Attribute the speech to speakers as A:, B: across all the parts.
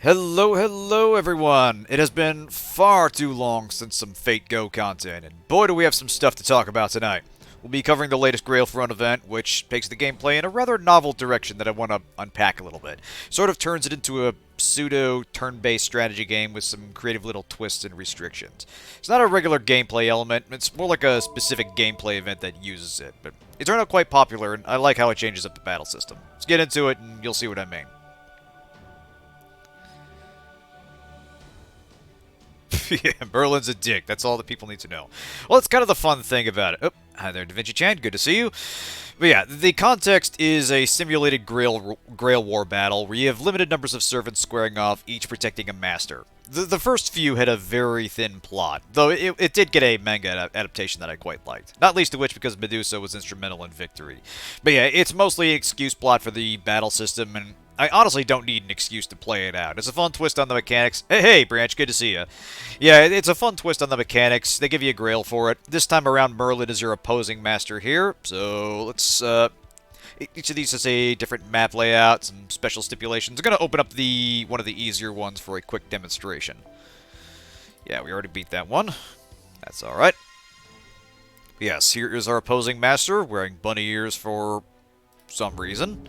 A: Hello, hello everyone! It has been far too long since some Fate Go content, and boy do we have some stuff to talk about tonight. We'll be covering the latest Grail Front event, which takes the gameplay in a rather novel direction that I want to unpack a little bit. Sort of turns it into a pseudo turn-based strategy game with some creative little twists and restrictions. It's not a regular gameplay element, it's more like a specific gameplay event that uses it, but it turned out quite popular, and I like how it changes up the battle system. Let's get into it, and you'll see what I mean. Yeah, Merlin's a dick. That's all that people need to know. Well, it's kind of the fun thing about it. Oh, hi there, Da Vinci Chan. Good to see you. But yeah, the context is a simulated Grail War battle where you have limited numbers of servants squaring off, each protecting a master. The first few had a very thin plot, though it did get a manga adaptation that I quite liked. Not least of which because Medusa was instrumental in victory. But yeah, it's mostly an excuse plot for the battle system, and I honestly don't need an excuse to play it out. It's a fun twist on the mechanics. Hey, Branch, good to see you. Yeah, it's a fun twist on the mechanics. They give you a grail for it. This time around, Merlin is your opposing master here. So let's, each of these has a different map layout, some special stipulations. I'm going to open up one of the easier ones for a quick demonstration. Yeah, we already beat that one. That's alright. Yes, here is our opposing master, wearing bunny ears for some reason.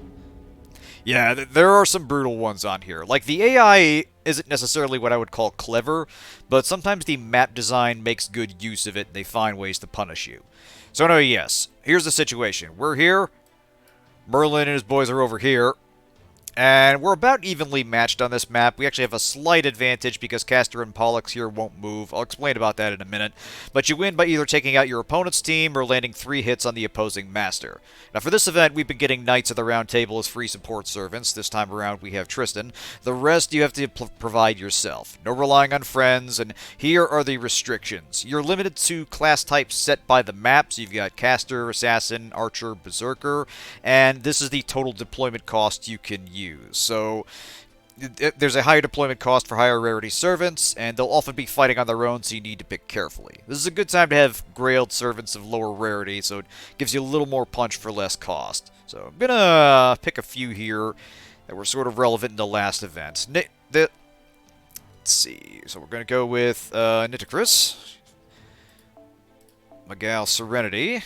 A: Yeah, there are some brutal ones on here. Like, the AI isn't necessarily what I would call clever, but sometimes the map design makes good use of it, and they find ways to punish you. So anyway, yes, here's the situation. We're here, Merlin and his boys are over here, and we're about evenly matched on this map. We actually have a slight advantage because Castor and Pollux here won't move. I'll explain about that in a minute. But you win by either taking out your opponent's team or landing 3 hits on the opposing master. Now for this event, we've been getting Knights of the Round Table as free support servants. This time around, we have Tristan. The rest you have to provide yourself. No relying on friends, and here are the restrictions. You're limited to class types set by the map, so you've got Caster, Assassin, Archer, Berserker, and this is the total deployment cost you can use. So there's a higher deployment cost for higher rarity servants, and they'll often be fighting on their own, so you need to pick carefully. This is a good time to have grailed servants of lower rarity, so it gives you a little more punch for less cost. So I'm gonna pick a few here that were sort of relevant in the last event. Let's see. So we're gonna go with Nitocris, Magal Serenity.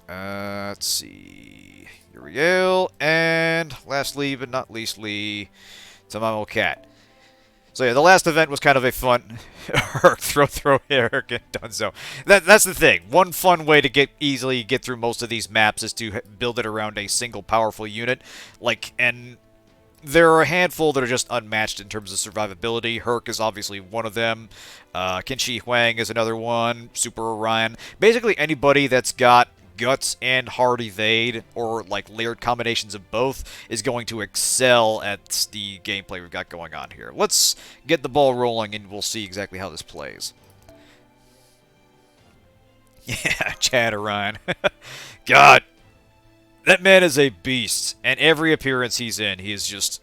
A: Let's see. Uriel, and lastly but not leastly, Tamamo Cat. So yeah, the last event was kind of a fun Herc, throw Herc and Dunzo. That's the thing. One fun way to easily get through most of these maps is to build it around a single powerful unit. And there are a handful that are just unmatched in terms of survivability. Herc is obviously one of them. Qinshi Huang is another one. Super Orion. Basically anybody that's got Guts and Hard Evade, or like layered combinations of both, is going to excel at the gameplay we've got going on here. Let's get the ball rolling and we'll see exactly how this plays. Yeah, Chad Orion. God, that man is a beast, and every appearance he's in, he is just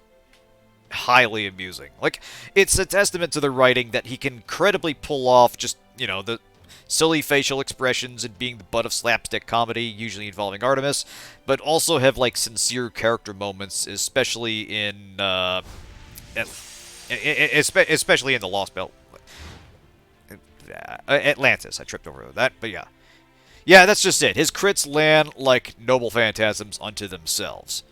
A: highly amusing. Like, it's a testament to the writing that he can credibly pull off just, the silly facial expressions and being the butt of slapstick comedy, usually involving Artemis, but also have, like, sincere character moments, especially in, especially in the Lost Belt. Atlantis, I tripped over that, but yeah. Yeah, that's just it. His crits land like noble phantasms unto themselves.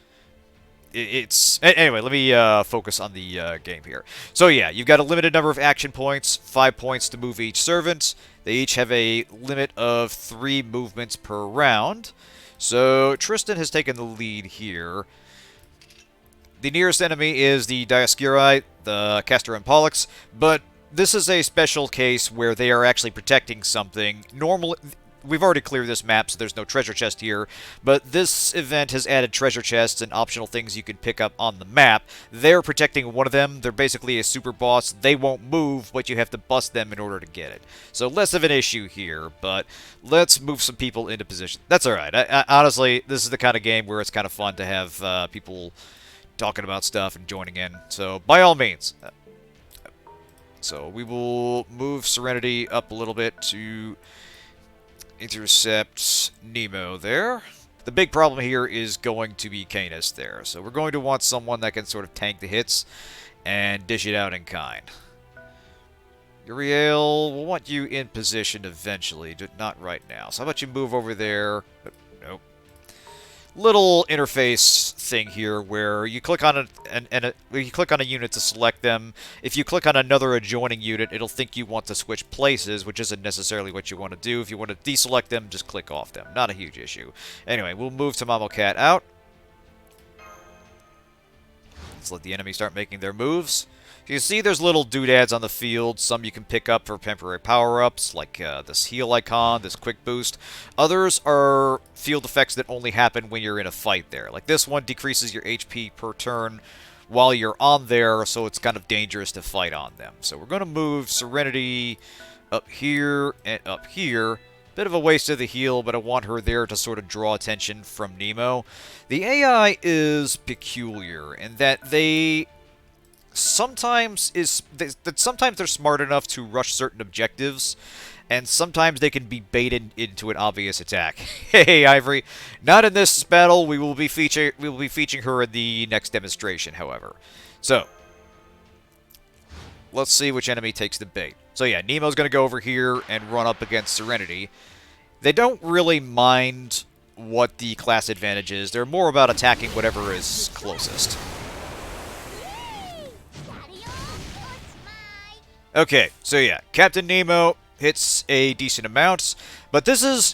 A: Anyway, let me focus on the game here. So yeah, you've got a limited number of action points, 5 points to move each servant. They each have a limit of 3 movements per round. So Tristan has taken the lead here. The nearest enemy is the Dioscuri, the Castor and Pollux, but this is a special case where they are actually protecting something. Normally, we've already cleared this map, so there's no treasure chest here, but this event has added treasure chests and optional things you can pick up on the map. They're protecting one of them. They're basically a super boss. They won't move, but you have to bust them in order to get it. So less of an issue here, but let's move some people into position. That's alright. Honestly, this is the kind of game where it's kind of fun to have people talking about stuff and joining in, so by all means. So we will move Serenity up a little bit to intercept Nemo there. The big problem here is going to be Canis there. So we're going to want someone that can sort of tank the hits and dish it out in kind. Uriel, we'll want you in position eventually, not right now. So how about you move over there? Nope. Little interface thing here where you click on a unit to select them. If you click on another adjoining unit, it'll think you want to switch places, which isn't necessarily what you want to do. If you want to deselect them, just click off them. Not a huge issue. Anyway, we'll move Cat out. Let's let the enemy start making their moves. You can see there's little doodads on the field. Some you can pick up for temporary power-ups, like this heal icon, this quick boost. Others are field effects that only happen when you're in a fight there. Like this one decreases your HP per turn while you're on there, so it's kind of dangerous to fight on them. So we're going to move Serenity up here and up here. Bit of a waste of the heal, but I want her there to sort of draw attention from Nemo. The AI is peculiar in that sometimes they're smart enough to rush certain objectives, and sometimes they can be baited into an obvious attack. Hey, Ivory, not in this battle. We will be featuring her in the next demonstration, however. So let's see which enemy takes the bait. So yeah, Nemo's going to go over here and run up against Serenity. They don't really mind what the class advantage is. They're more about attacking whatever is closest. Okay, so yeah, Captain Nemo hits a decent amount, but this is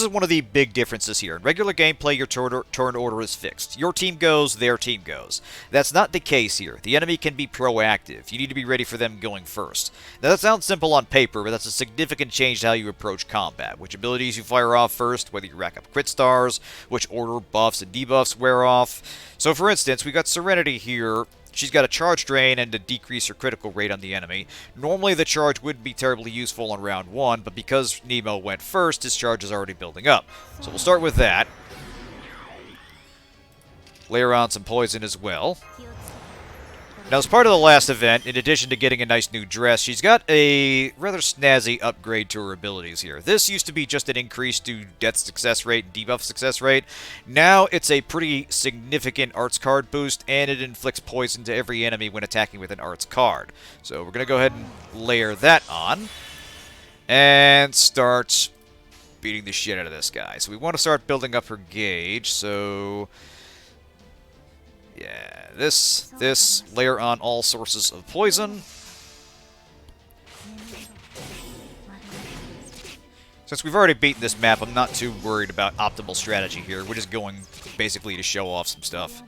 A: one of the big differences here. In regular gameplay, your turn order is fixed. Your team goes, their team goes. That's not the case here. The enemy can be proactive. You need to be ready for them going first. Now, that sounds simple on paper, but that's a significant change to how you approach combat. Which abilities you fire off first, whether you rack up crit stars, which order buffs and debuffs wear off. So, for instance, we got Serenity here. She's got a charge drain and to decrease her critical rate on the enemy. Normally the charge wouldn't be terribly useful on round 1, but because Nemo went first, his charge is already building up. So we'll start with that. Layer on some poison as well. Now, as part of the last event, in addition to getting a nice new dress, she's got a rather snazzy upgrade to her abilities here. This used to be just an increase to death success rate and debuff success rate. Now it's a pretty significant arts card boost, and it inflicts poison to every enemy when attacking with an arts card. So we're going to go ahead and layer that on, and start beating the shit out of this guy. So we want to start building up her gauge, so... yeah, this, layer on all sources of poison. Since we've already beaten this map, I'm not too worried about optimal strategy here. We're just going basically to show off some stuff.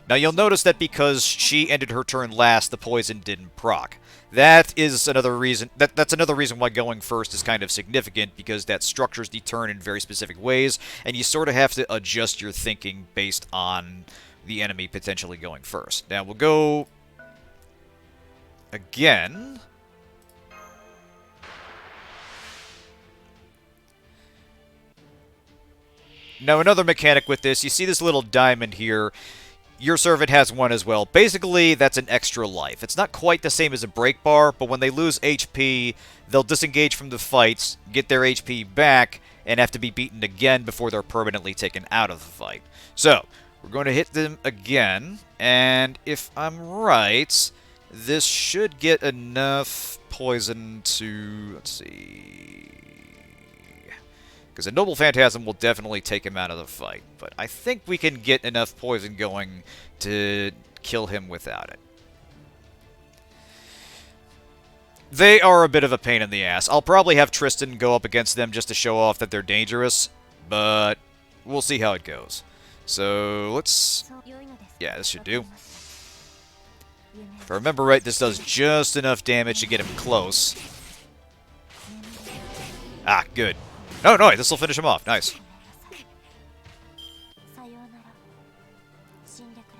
A: Now you'll notice that because she ended her turn last, the poison didn't proc. That is another reason. That's another reason why going first is kind of significant, because that structures the turn in very specific ways, and you sort of have to adjust your thinking based on the enemy potentially going first. Now we'll go again. Now another mechanic with this, you see this little diamond here. Your servant has one as well. Basically, that's an extra life. It's not quite the same as a break bar, but when they lose HP, they'll disengage from the fights, get their HP back, and have to be beaten again before they're permanently taken out of the fight. So, we're going to hit them again, and if I'm right, this should get enough poison to... let's see... because a Noble Phantasm will definitely take him out of the fight, but I think we can get enough poison going to kill him without it. They are a bit of a pain in the ass. I'll probably have Tristan go up against them just to show off that they're dangerous, but we'll see how it goes. So, let's... yeah, this should do. If I remember right, this does just enough damage to get him close. Ah, good. No, this will finish him off. Nice.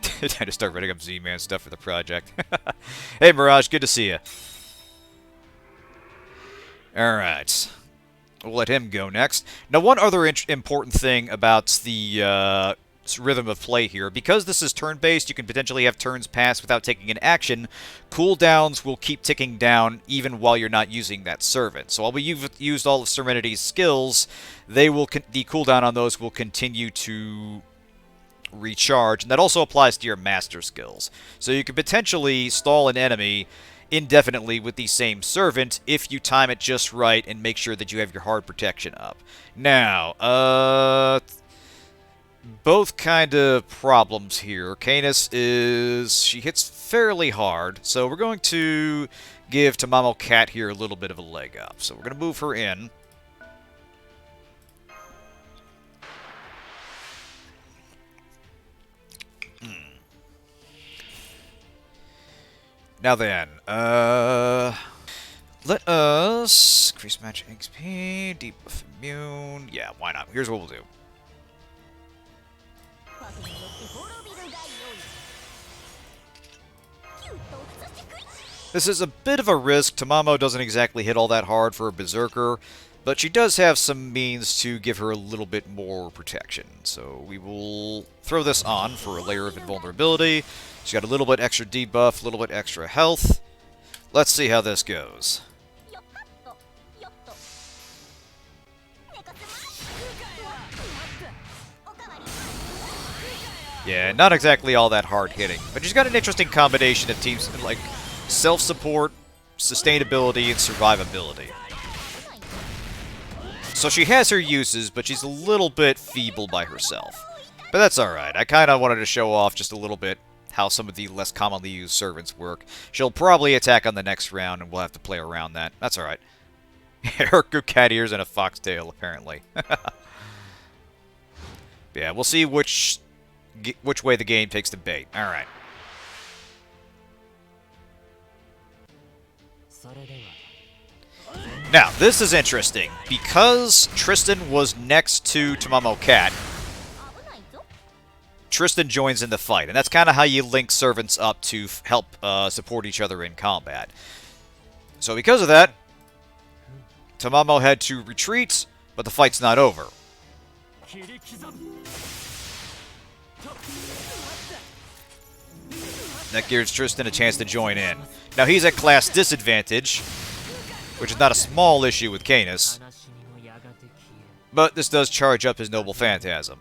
A: Time to start writing up Z-Man stuff for the project. Hey, Mirage, good to see you. Alright. We'll let him go next. Now, one other important thing about the rhythm of play here. Because this is turn-based, you can potentially have turns pass without taking an action. Cooldowns will keep ticking down even while you're not using that servant. So while you've used all of Serenity's skills, the cooldown on those will continue to recharge, and that also applies to your master skills. So you could potentially stall an enemy indefinitely with the same servant if you time it just right and make sure that you have your hard protection up. Now, both kind of problems here. Canis she hits fairly hard, so we're going to give Tamamo Cat here a little bit of a leg up. So we're going to move her in. Now then, let us increase match XP, debuff immune. Yeah, why not? Here's what we'll do. This is a bit of a risk. Tamamo doesn't exactly hit all that hard for a Berserker, but she does have some means to give her a little bit more protection. So we will throw this on for a layer of invulnerability. She's got a little bit extra debuff, a little bit extra health. Let's see how this goes. Yeah, not exactly all that hard hitting, but she's got an interesting combination of teams like self-support, sustainability, and survivability. So she has her uses, but she's a little bit feeble by herself. But that's alright. I kind of wanted to show off just a little bit how some of the less commonly used servants work. She'll probably attack on the next round, and we'll have to play around that. That's alright. Herc, cat ears, and a foxtail, apparently. Yeah, we'll see which way the game takes the bait. Alright. Now, this is interesting. Because Tristan was next to Tamamo Cat, Tristan joins in the fight, and that's kind of how you link servants up to help support each other in combat. So because of that, Tamamo had to retreat, but the fight's not over. That gives Tristan a chance to join in. Now he's at class disadvantage, which is not a small issue with Canis, but this does charge up his Noble Phantasm.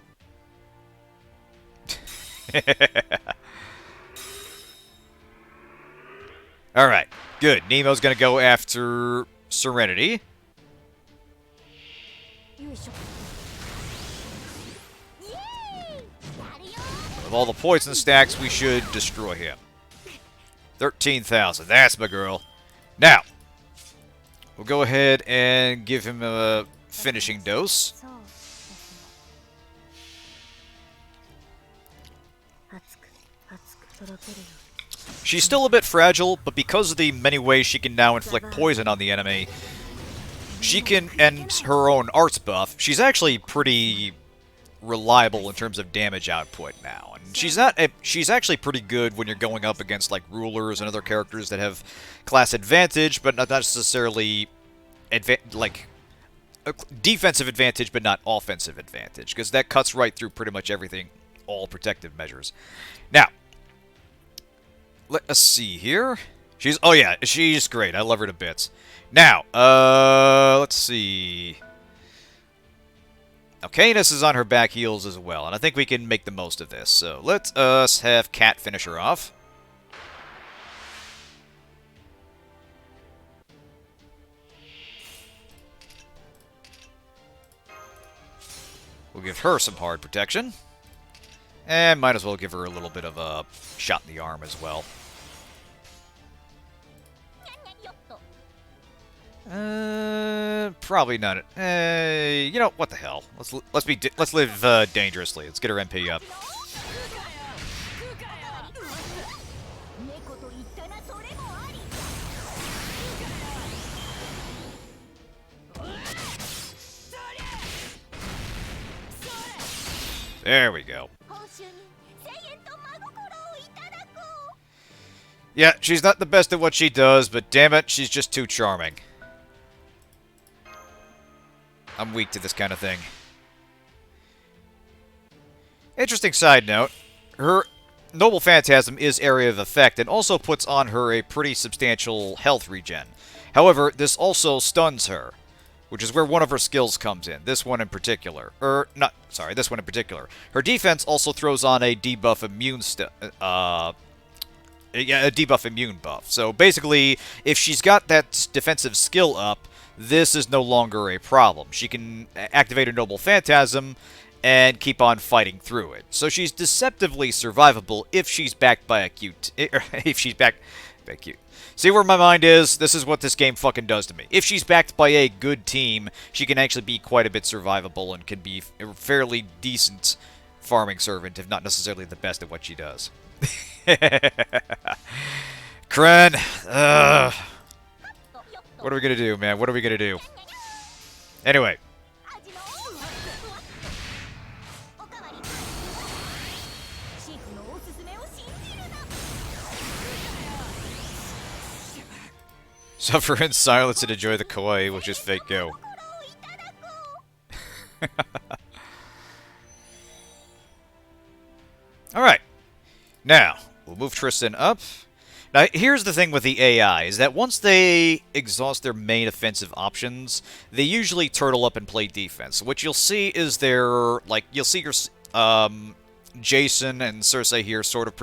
A: Alright, good. Nemo's gonna go after Serenity. With all the poison stacks, we should destroy him. 13,000. That's my girl. Now, we'll go ahead and give him a finishing dose. She's still a bit fragile, but because of the many ways she can now inflict poison on the enemy, she can, and her own arts buff, she's actually pretty reliable in terms of damage output now. And she's actually pretty good when you're going up against like rulers and other characters that have class advantage, but not necessarily like a defensive advantage, but not offensive advantage, because that cuts right through pretty much everything, all protective measures. Now, let us see here. Oh yeah, she's great. I love her to bits. Now, let's see. Now, Canis is on her back heels as well, and I think we can make the most of this. So, let us have Cat finish her off. We'll give her some hard protection. And might as well give her a little bit of a shot in the arm as well. Probably not. You know what the hell? Let's live dangerously. Let's get her MP up. There we go. Yeah, she's not the best at what she does, but damn it, she's just too charming. I'm weak to this kind of thing. Interesting side note, her Noble Phantasm is area of effect and also puts on her a pretty substantial health regen. However, this also stuns her, which is where one of her skills comes in. This one in particular. This one in particular. Her defense also throws on a debuff immune a debuff immune buff. So basically, if she's got that defensive skill up, this is no longer a problem. She can activate her Noble Phantasm and keep on fighting through it. So she's deceptively survivable if she's backed by a cute... if she's backed by cute. See where my mind is? This is what this game fucking does to me. If she's backed by a good team, she can actually be quite a bit survivable and can be a fairly decent farming servant, if not necessarily the best at what she does. Kren, what are we gonna do, man? What are we gonna do? Anyway. Suffer in silence and enjoy the kawaii, which is fake go. Alright. Now, we'll move Tristan up. Now, here's the thing with the AI, is that once they exhaust their main offensive options, they usually turtle up and play defense. What you'll see is you'll see your, Jason and Cersei here sort of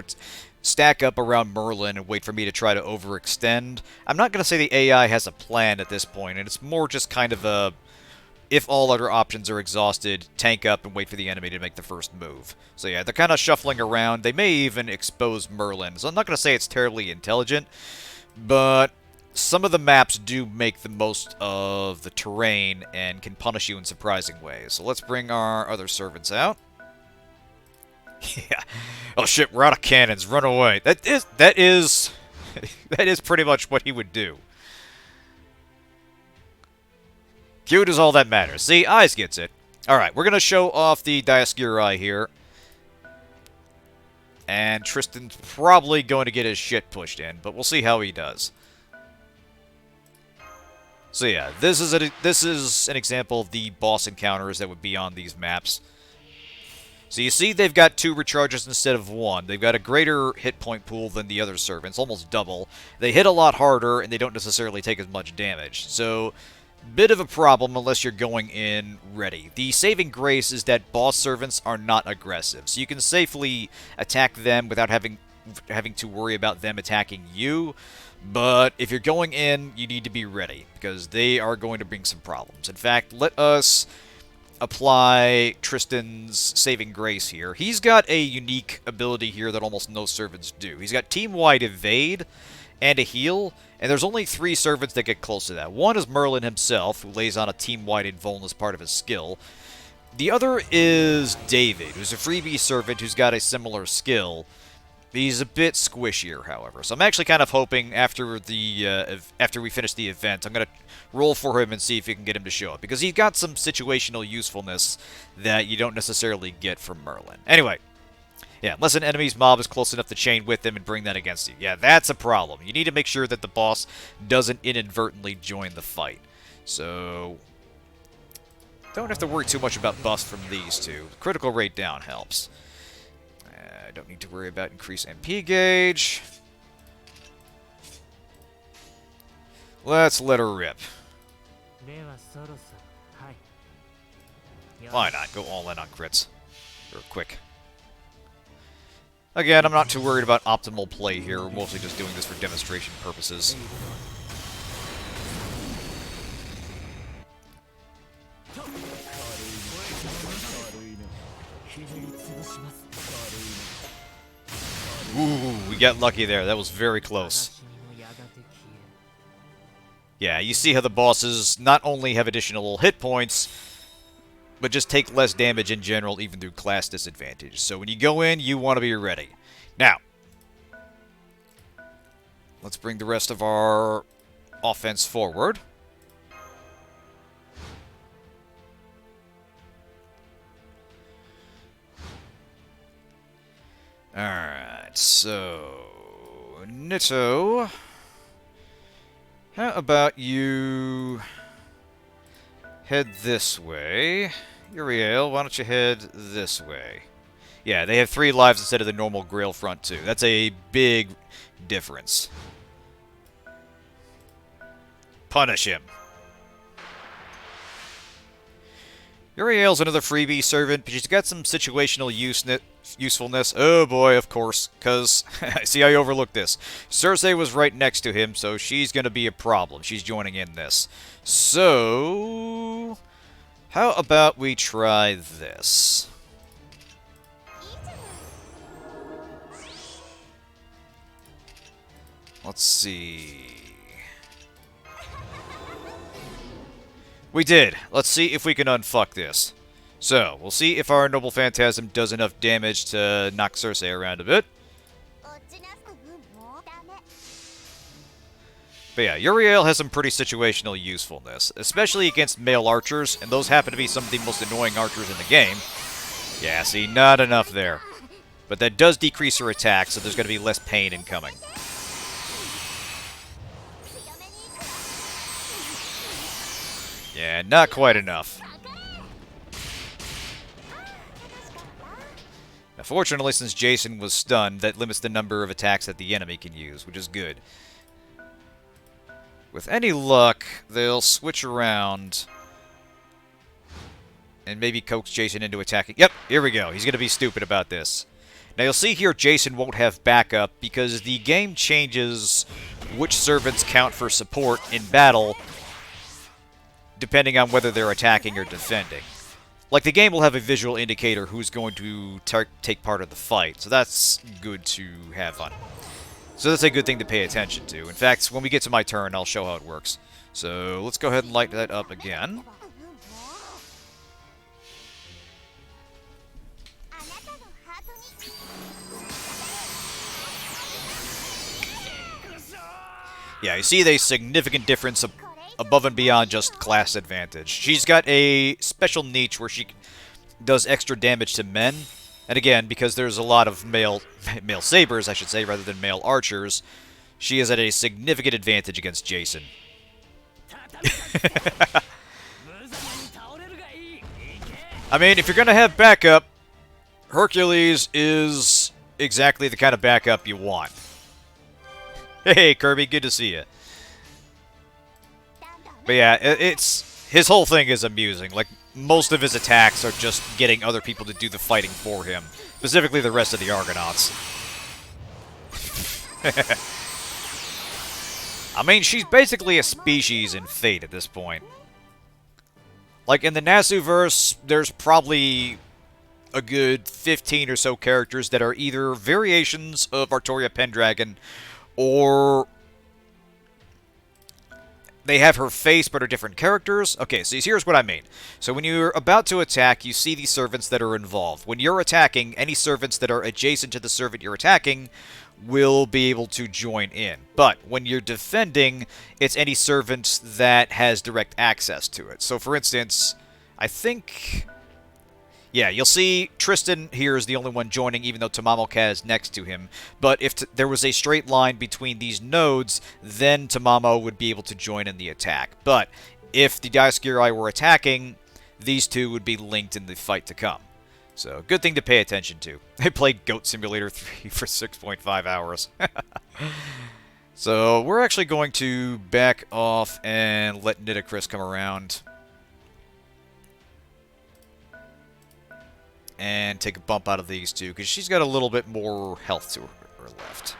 A: stack up around Merlin and wait for me to try to overextend. I'm not going to say the AI has a plan at this point, and it's more just kind of a, if all other options are exhausted, tank up and wait for the enemy to make the first move. So yeah, they're kind of shuffling around. They may even expose Merlin. So I'm not going to say it's terribly intelligent, but some of the maps do make the most of the terrain and can punish you in surprising ways. So let's bring our other servants out. Yeah. Oh shit, we're out of cannons. Run away. That is that is pretty much what he would do. Cute is all that matters. See, Eyes gets it. Alright, we're going to show off the Dioscuri here. And Tristan's probably going to get his shit pushed in, but we'll see how he does. So yeah, this is an example of the boss encounters that would be on these maps. So you see they've got 2 recharges instead of 1. They've got a greater hit point pool than the other servants, almost double. They hit a lot harder, and they don't necessarily take as much damage. So, bit of a problem unless you're going in ready. The saving grace is that boss servants are not aggressive, so you can safely attack them without having to worry about them attacking you. But if you're going in, you need to be ready, because they are going to bring some problems. In fact, let us apply Tristan's saving grace here. He's got a unique ability here that almost no servants do. He's got team-wide evade and a heal, and there's only 3 servants that get close to that. One is Merlin himself, who lays on a team-wide invuln as part of his skill. The other is David, who's a freebie servant who's got a similar skill. He's a bit squishier, however. So I'm actually kind of hoping after we finish the event, I'm going to roll for him and see if we can get him to show up. Because he's got some situational usefulness that you don't necessarily get from Merlin. Anyway, yeah, unless an enemy's mob is close enough to chain with them and bring that against you. Yeah, that's a problem. You need to make sure that the boss doesn't inadvertently join the fight. So, don't have to worry too much about buffs from these two. Critical rate down helps. I don't need to worry about increased MP gauge. Let's let her rip. Why not? Go all in on crits. Real quick. Again, I'm not too worried about optimal play here. We're mostly just doing this for demonstration purposes. Ooh, we got lucky there. That was very close. Yeah, you see how the bosses not only have additional hit points, but just take less damage in general, even through class disadvantage. So when you go in, you want to be ready. Now, let's bring the rest of our offense forward. Alright, so Nitto, how about you head this way? Uriel, why don't you head this way? Yeah, they have 3 lives instead of the normal Grail Front 2. That's a big difference. Punish him. Uriel's another freebie servant, but she's got some situational usefulness. Oh boy, of course, because, see, I overlooked this. Cersei was right next to him, so she's going to be a problem. She's joining in this. So, how about we try this? Let's see. We did. Let's see if we can unfuck this. So, we'll see if our Noble Phantasm does enough damage to knock Cersei around a bit. But yeah, Uriel has some pretty situational usefulness, especially against male archers, and those happen to be some of the most annoying archers in the game. Yeah, see, not enough there. But that does decrease her attack, so there's going to be less pain incoming. Yeah, not quite enough. Now, fortunately, since Jason was stunned, that limits the number of attacks that the enemy can use, which is good. With any luck, they'll switch around and maybe coax Jason into attacking. Yep, here we go. He's going to be stupid about this. Now, you'll see here Jason won't have backup because the game changes which servants count for support in battle depending on whether they're attacking or defending. Like, the game will have a visual indicator who's going to take part of the fight, so that's good to have on. So that's a good thing to pay attention to. In fact, when we get to my turn, I'll show how it works. So let's go ahead and light that up again. Yeah, you see the significant difference above and beyond just class advantage. She's got a special niche where she does extra damage to men. And again, because there's a lot of male sabers, I should say, rather than male archers, she is at a significant advantage against Jason. I mean, if you're going to have backup, Hercules is exactly the kind of backup you want. Hey, Kirby, good to see you. But yeah, his whole thing is amusing. Like, most of his attacks are just getting other people to do the fighting for him. Specifically the rest of the Argonauts. I mean, she's basically a species in Fate at this point. Like, in the Nasuverse, there's probably a good 15 or so characters that are either variations of Artoria Pendragon, or they have her face but are different characters. Okay, so here's what I mean. So when you're about to attack, you see the servants that are involved. When you're attacking, any servants that are adjacent to the servant you're attacking will be able to join in. But when you're defending, it's any servant that has direct access to it. So for instance, I think... yeah, you'll see Tristan here is the only one joining, even though Tamamo is next to him. But if there was a straight line between these nodes, then Tamamo would be able to join in the attack. But if the Dioscuri were attacking, these two would be linked in the fight to come. So, good thing to pay attention to. I played Goat Simulator 3 for 6.5 hours. So, we're actually going to back off and let Nitocris come around and take a bump out of these two, because she's got a little bit more health to her left.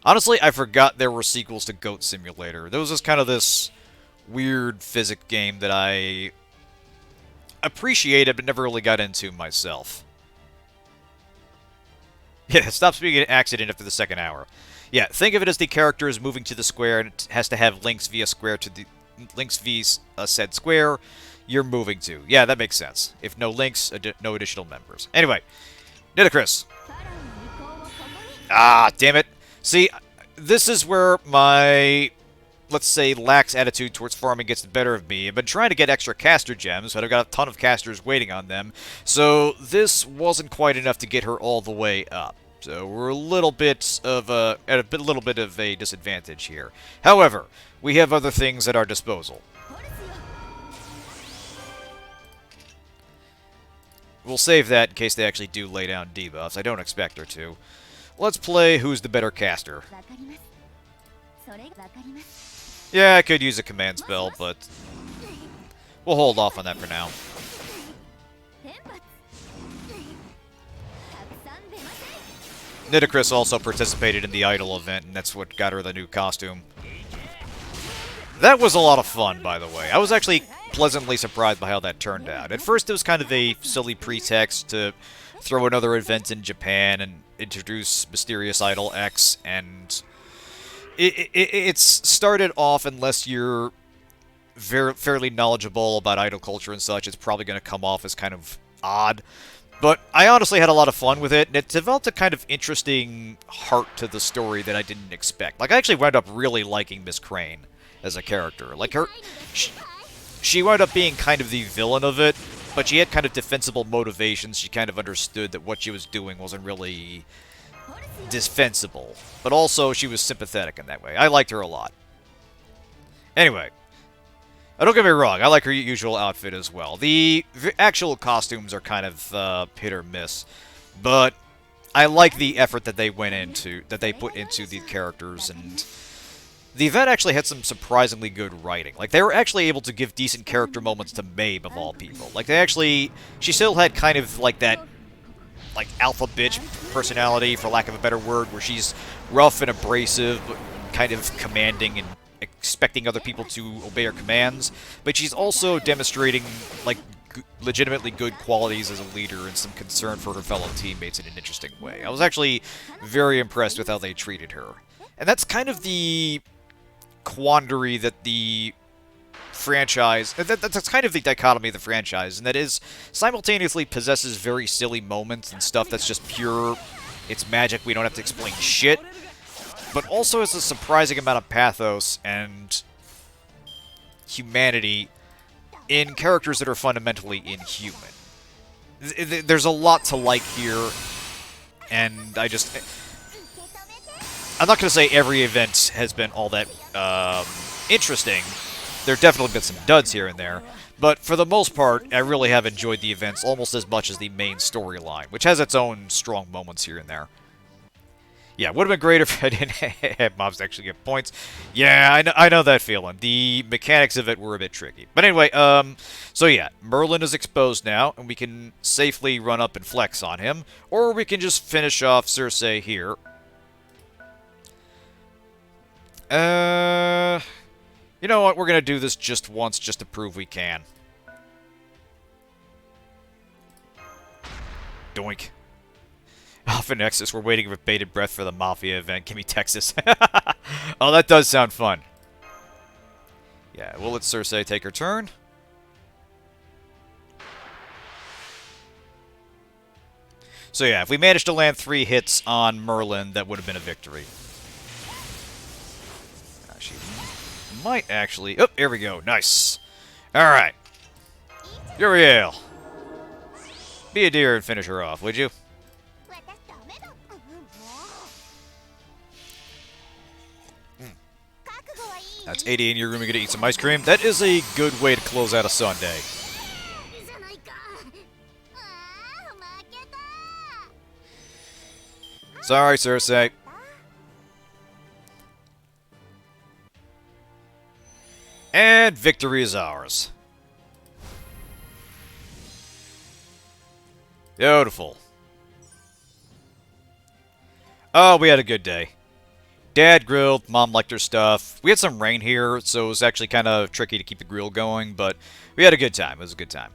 A: Honestly, I forgot there were sequels to Goat Simulator. There was just kind of this weird physics game that I appreciated but never really got into myself. Yeah, stop speaking an accident after the second hour. Yeah, think of it as the character is moving to the square and it has to have links via said square you're moving to. Yeah, that makes sense. If no links, no additional members. Anyway, Nitocris. Ah, damn it. See, this is where my, let's say, lax attitude towards farming gets the better of me. I've been trying to get extra caster gems, but I've got a ton of casters waiting on them. So this wasn't quite enough to get her all the way up. So we're a little bit of a disadvantage here. However, we have other things at our disposal. we'll save that in case they actually do lay down debuffs. I don't expect her to. Let's play who's the better caster. Yeah, I could use a command spell, but we'll hold off on that for now. Nitocris also participated in the Idol event, and that's what got her the new costume. That was a lot of fun, by the way. I was actually pleasantly surprised by how that turned out. At first, it was kind of a silly pretext to throw another event in Japan and introduce Mysterious Idol X, and it's started off, unless you're fairly knowledgeable about idol culture and such, it's probably going to come off as kind of odd. But I honestly had a lot of fun with it, and it developed a kind of interesting heart to the story that I didn't expect. Like, I actually wound up really liking Miss Crane as a character. Like, she wound up being kind of the villain of it, but she had kind of defensible motivations. She kind of understood that what she was doing wasn't really defensible. But also, she was sympathetic in that way. I liked her a lot. Anyway. Don't get me wrong, I like her usual outfit as well. The actual costumes are kind of hit or miss, but I like the effort that they put into the characters, and the event actually had some surprisingly good writing. Like, they were actually able to give decent character moments to Mabe, of all people. Like, she still had kind of like that, like, alpha bitch personality, for lack of a better word, where she's rough and abrasive, but kind of commanding and expecting other people to obey her commands, but she's also demonstrating, like, legitimately good qualities as a leader and some concern for her fellow teammates in an interesting way. I was actually very impressed with how they treated her. And that's kind of the quandary that the franchise... That's kind of the dichotomy of the franchise, and that is, simultaneously possesses very silly moments and stuff that's just pure, it's magic, we don't have to explain shit, but also has a surprising amount of pathos and humanity in characters that are fundamentally inhuman. There's a lot to like here, and I'm not going to say every event has been all that interesting. There have definitely been some duds here and there, but for the most part, I really have enjoyed the events almost as much as the main storyline, which has its own strong moments here and there. Yeah, would have been great if I didn't have mobs actually get points. Yeah, I know that feeling. The mechanics of it were a bit tricky. But anyway, so yeah, Merlin is exposed now, and we can safely run up and flex on him. Or we can just finish off Cersei here. You know what, we're going to do this just once, just to prove we can. Doink. Alpha Nexus, we're waiting with bated breath for the Mafia event. Give me Texas. Oh, that does sound fun. Yeah, we'll let Cersei take her turn. So yeah, if we managed to land 3 hits on Merlin, that would have been a victory. She might actually... Oh, here we go. Nice. Alright. Uriel. Be a dear and finish her off, would you? That's 80 in your room. You're gonna eat some ice cream. That is a good way to close out a Sunday. Sorry, Cersei. And victory is ours. Beautiful. Oh, we had a good day. Dad grilled, Mom liked her stuff. We had some rain here, so it was actually kind of tricky to keep the grill going, but we had a good time. It was a good time.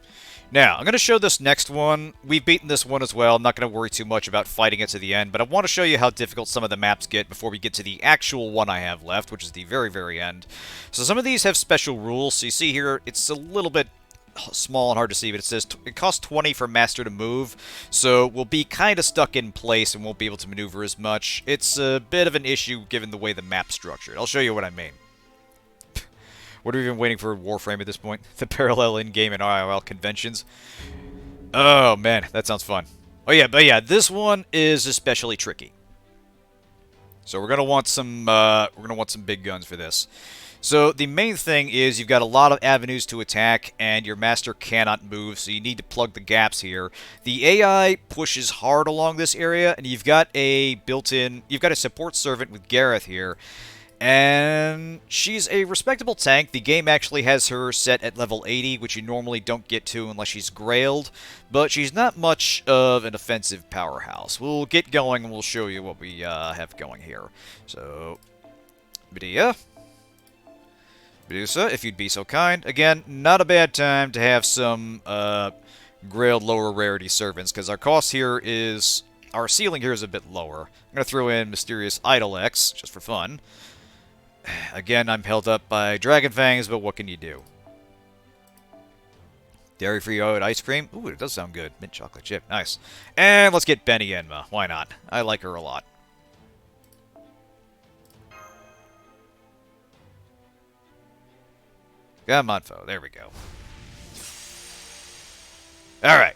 A: Now, I'm going to show this next one. We've beaten this one as well. I'm not going to worry too much about fighting it to the end, but I want to show you how difficult some of the maps get before we get to the actual one I have left, which is the very, very end. So some of these have special rules. So you see here, it's a little bit small and hard to see, but it says it costs 20 for Master to move, so we'll be kind of stuck in place and won't be able to maneuver as much. It's a bit of an issue given the way the map's structured. I'll show you what I mean. What are we even waiting for Warframe at this point? The parallel in-game and IRL conventions. Oh man, that sounds fun. Oh yeah, but yeah, this one is especially tricky. So we're gonna want some big guns for this. So the main thing is you've got a lot of avenues to attack, and your master cannot move, so you need to plug the gaps here. The AI pushes hard along this area, and you've got a support servant with Gareth here, and she's a respectable tank. The game actually has her set at level 80, which you normally don't get to unless she's grailed, but she's not much of an offensive powerhouse. We'll get going and we'll show you what we have going here. So, Medea. Medusa, if you'd be so kind. Again, not a bad time to have some grailed lower rarity servants, because our cost here is... Our ceiling here is a bit lower. I'm going to throw in Mysterious Idol X, just for fun. Again, I'm held up by Dragon Fangs, but what can you do? Dairy-free oat ice cream. Ooh, it does sound good. Mint chocolate chip. Nice. And let's get Benny Enma. Why not? I like her a lot. Come on, foe. There we go. Alright.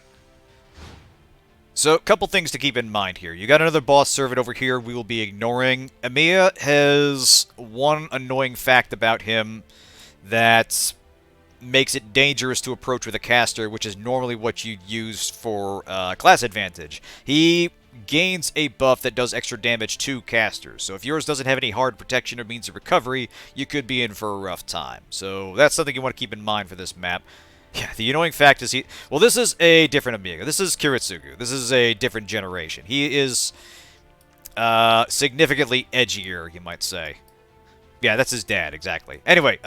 A: So, a couple things to keep in mind here. You got another boss servant over here we will be ignoring. Amiya has one annoying fact about him that makes it dangerous to approach with a caster, which is normally what you'd use for class advantage. He gains a buff that does extra damage to casters. So if yours doesn't have any hard protection or means of recovery, you could be in for a rough time. So that's something you want to keep in mind for this map. Yeah, the annoying fact is well, this is a different Amiga. This is Kiritsugu. This is a different generation. He is significantly edgier, you might say. Yeah, that's his dad, exactly. Anyway,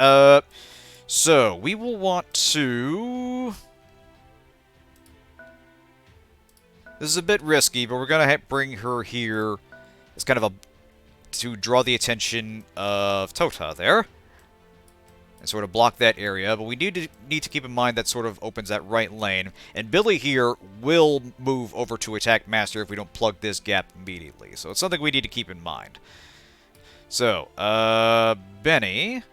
A: so we will want to... This is a bit risky, but we're going to bring her here as kind of a... to draw the attention of Tota there. And sort of block that area, but we need to keep in mind that sort of opens that right lane. And Billy here will move over to attack Master if we don't plug this gap immediately. So it's something we need to keep in mind. So, Benny...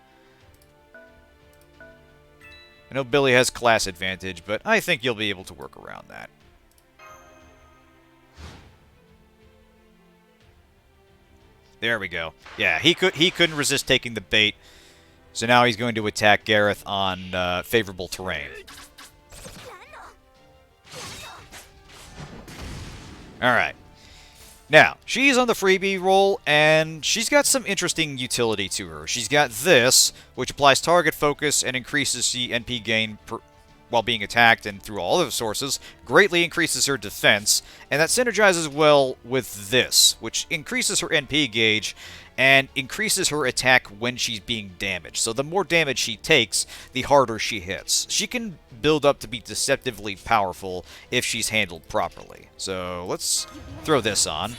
A: I know Billy has class advantage, but I think you'll be able to work around that. There we go. Yeah, he couldn't resist taking the bait. So now he's going to attack Gareth on favorable terrain. Alright. Now, she's on the freebie roll, and she's got some interesting utility to her. She's got this, which applies target focus and increases the NP gain while being attacked and through all other sources, greatly increases her defense, and that synergizes well with this, which increases her NP gauge and increases her attack when she's being damaged. So the more damage she takes, the harder she hits. She can build up to be deceptively powerful if she's handled properly. So let's throw this on.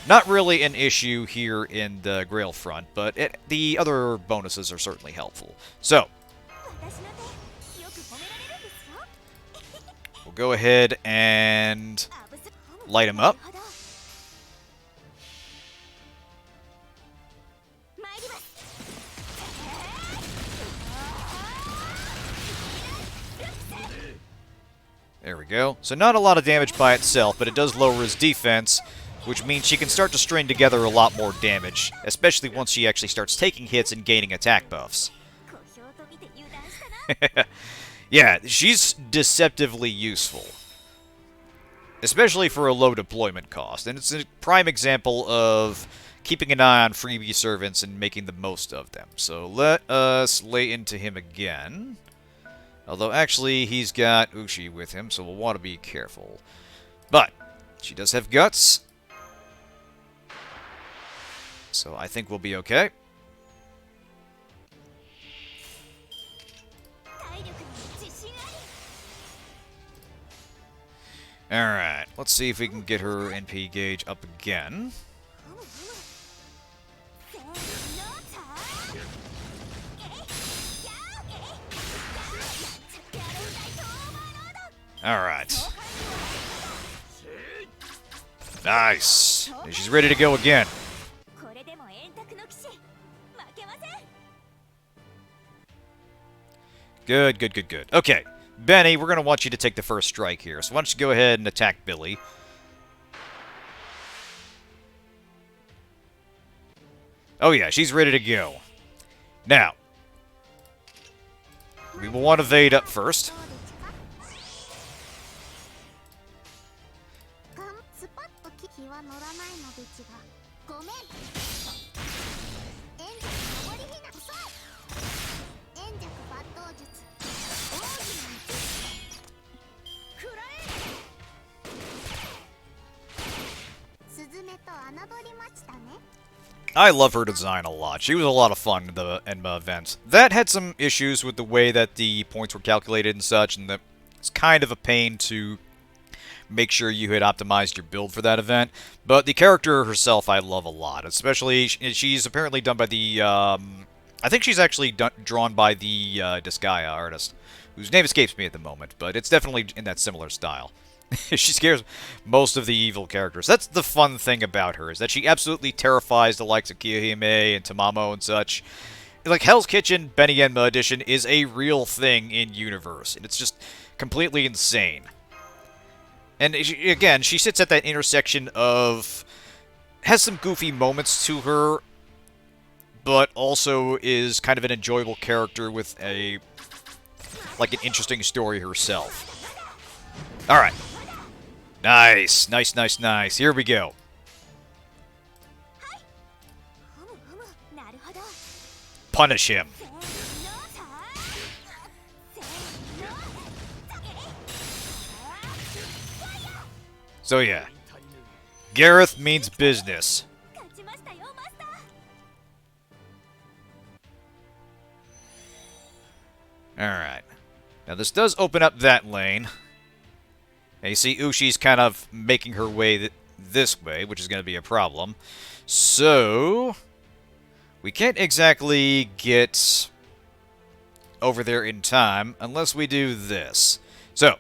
A: Not really an issue here in the Grail Front, but the other bonuses are certainly helpful. So, we'll go ahead and light him up. There we go. So not a lot of damage by itself, but it does lower his defense, which means she can start to string together a lot more damage, especially once she actually starts taking hits and gaining attack buffs. Yeah, she's deceptively useful, especially for a low deployment cost, and it's a prime example of keeping an eye on freebie servants and making the most of them. So let us lay into him again. Although, actually, he's got Ushi with him, so we'll want to be careful. But, she does have guts. So I think we'll be okay. Alright, let's see if we can get her NP gauge up again. Alright. Nice! She's ready to go again. Good, good, good, good. Okay, Benny, we're going to want you to take the first strike here. So why don't you go ahead and attack Billy. Oh yeah, she's ready to go. Now, We will want to evade up first. I love her design a lot. She was a lot of fun in the Enma event. That had some issues with the way that the points were calculated and such, and that it's kind of a pain to make sure you had optimized your build for that event. But the character herself I love a lot. Especially, she's apparently done by the, I think she's actually drawn by the Disgaea artist, whose name escapes me at the moment, but it's definitely in that similar style. She scares most of the evil characters. That's the fun thing about her, is that she absolutely terrifies the likes of Kiyohime and Tamamo and such. Like, Hell's Kitchen Benienma Edition is a real thing in universe, and it's just completely insane. And again, she sits at that intersection of... has some goofy moments to her, but also is kind of an enjoyable character with a... like, an interesting story herself. Alright. Nice, nice, nice, nice. Here we go. Punish him. So yeah, Gareth means business. Alright. Now this does open up that lane. Now you see Ushi's kind of making her way this way, which is going to be a problem. So, we can't exactly get over there in time unless we do this. So,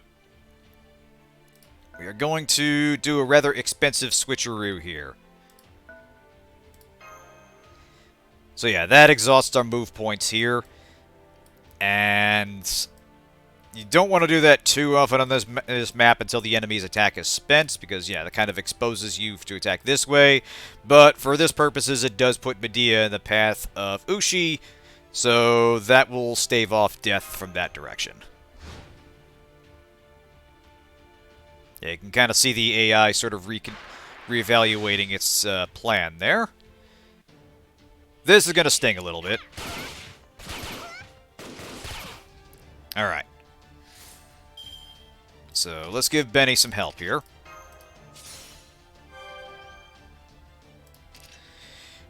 A: we are going to do a rather expensive switcheroo here. So yeah, that exhausts our move points here. And... you don't want to do that too often on this map until the enemy's attack is spent, because, yeah, that kind of exposes you to attack this way. But for this purposes, it does put Medea in the path of Ushi, so that will stave off death from that direction. Yeah, you can kind of see the AI sort of reevaluating its plan there. This is going to sting a little bit. Alright. So, let's give Benny some help here.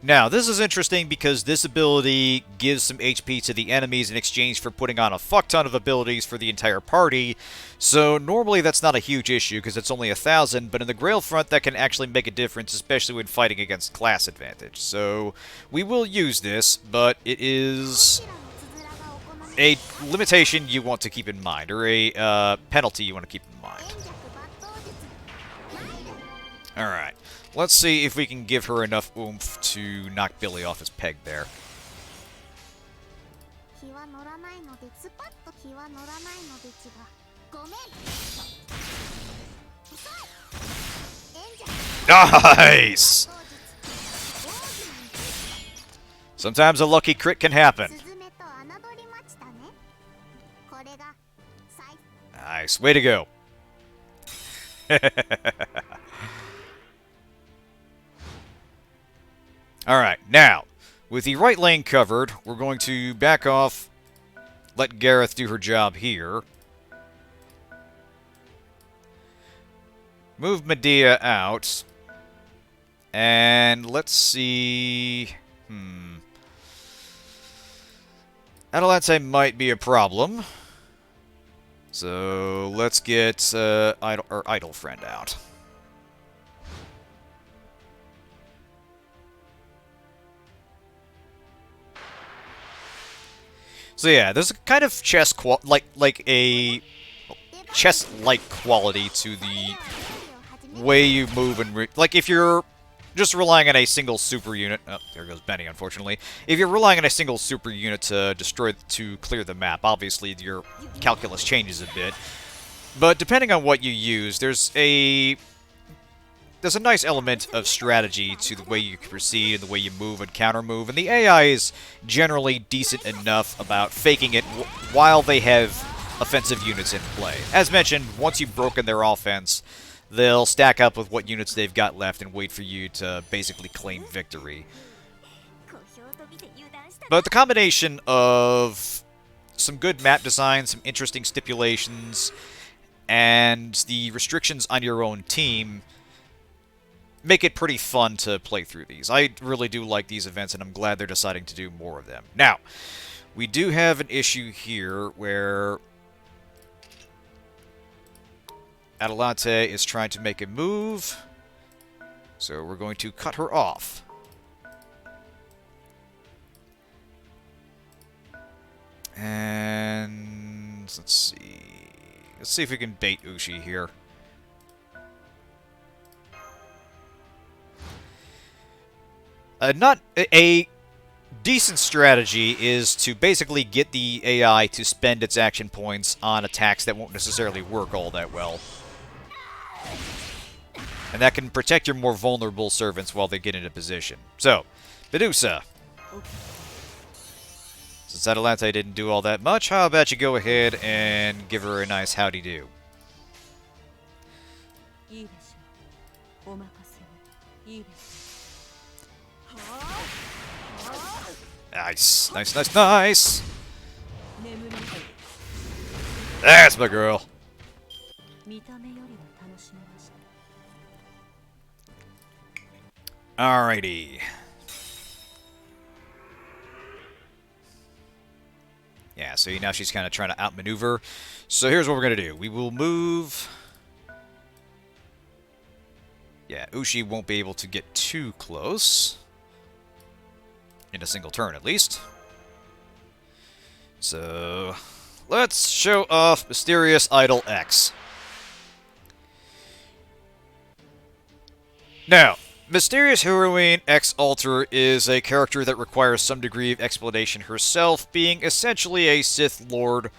A: Now, this is interesting because this ability gives some HP to the enemies in exchange for putting on a fuck ton of abilities for the entire party. So, normally that's not a huge issue because it's only 1,000, but in the Grail Front that can actually make a difference, especially when fighting against class advantage. So, we will use this, but it is a limitation you want to keep in mind, or a penalty you want to keep in mind. Alright, let's see if we can give her enough oomph to knock Billy off his peg there. Nice! Sometimes a lucky crit can happen. Nice. Way to go. Alright, now, with the right lane covered, we're going to back off, let Gareth do her job here. Move Medea out. And let's see... Atalante might be a problem. So, let's get Idle Friend out. So yeah, there's a kind of chess like a chess-like quality to the way you move and like if you're just relying on a single super unit. Oh, there goes Benny, unfortunately. If you're relying on a single super unit to clear the map, obviously your calculus changes a bit. But depending on what you use, there's a there's a nice element of strategy to the way you proceed and the way you move and counter move, and the AI is generally decent enough about faking it while they have offensive units in play. As mentioned, once you've broken their offense, they'll stack up with what units they've got left and wait for you to basically claim victory. But the combination of some good map design, some interesting stipulations, and the restrictions on your own team make it pretty fun to play through these. I really do like these events, and I'm glad they're deciding to do more of them. Now, we do have an issue here where Atalante is trying to make a move, so we're going to cut her off. And let's see if we can bait Ushi here. Not a decent strategy is to basically get the AI to spend its action points on attacks that won't necessarily work all that well. And that can protect your more vulnerable servants while they get into position. So, Medusa. Since Atalante didn't do all that much, how about you go ahead and give her a nice howdy-do. Nice, nice, nice, nice! That's my girl! Alrighty. Yeah, so now she's kind of trying to outmaneuver. So here's what we're going to do. We will move... Yeah, Ushi won't be able to get too close. In a single turn, at least. So... let's show off Mysterious Idol X. Now, Mysterious Heroine X Alter is a character that requires some degree of explanation herself, being essentially a Sith Lord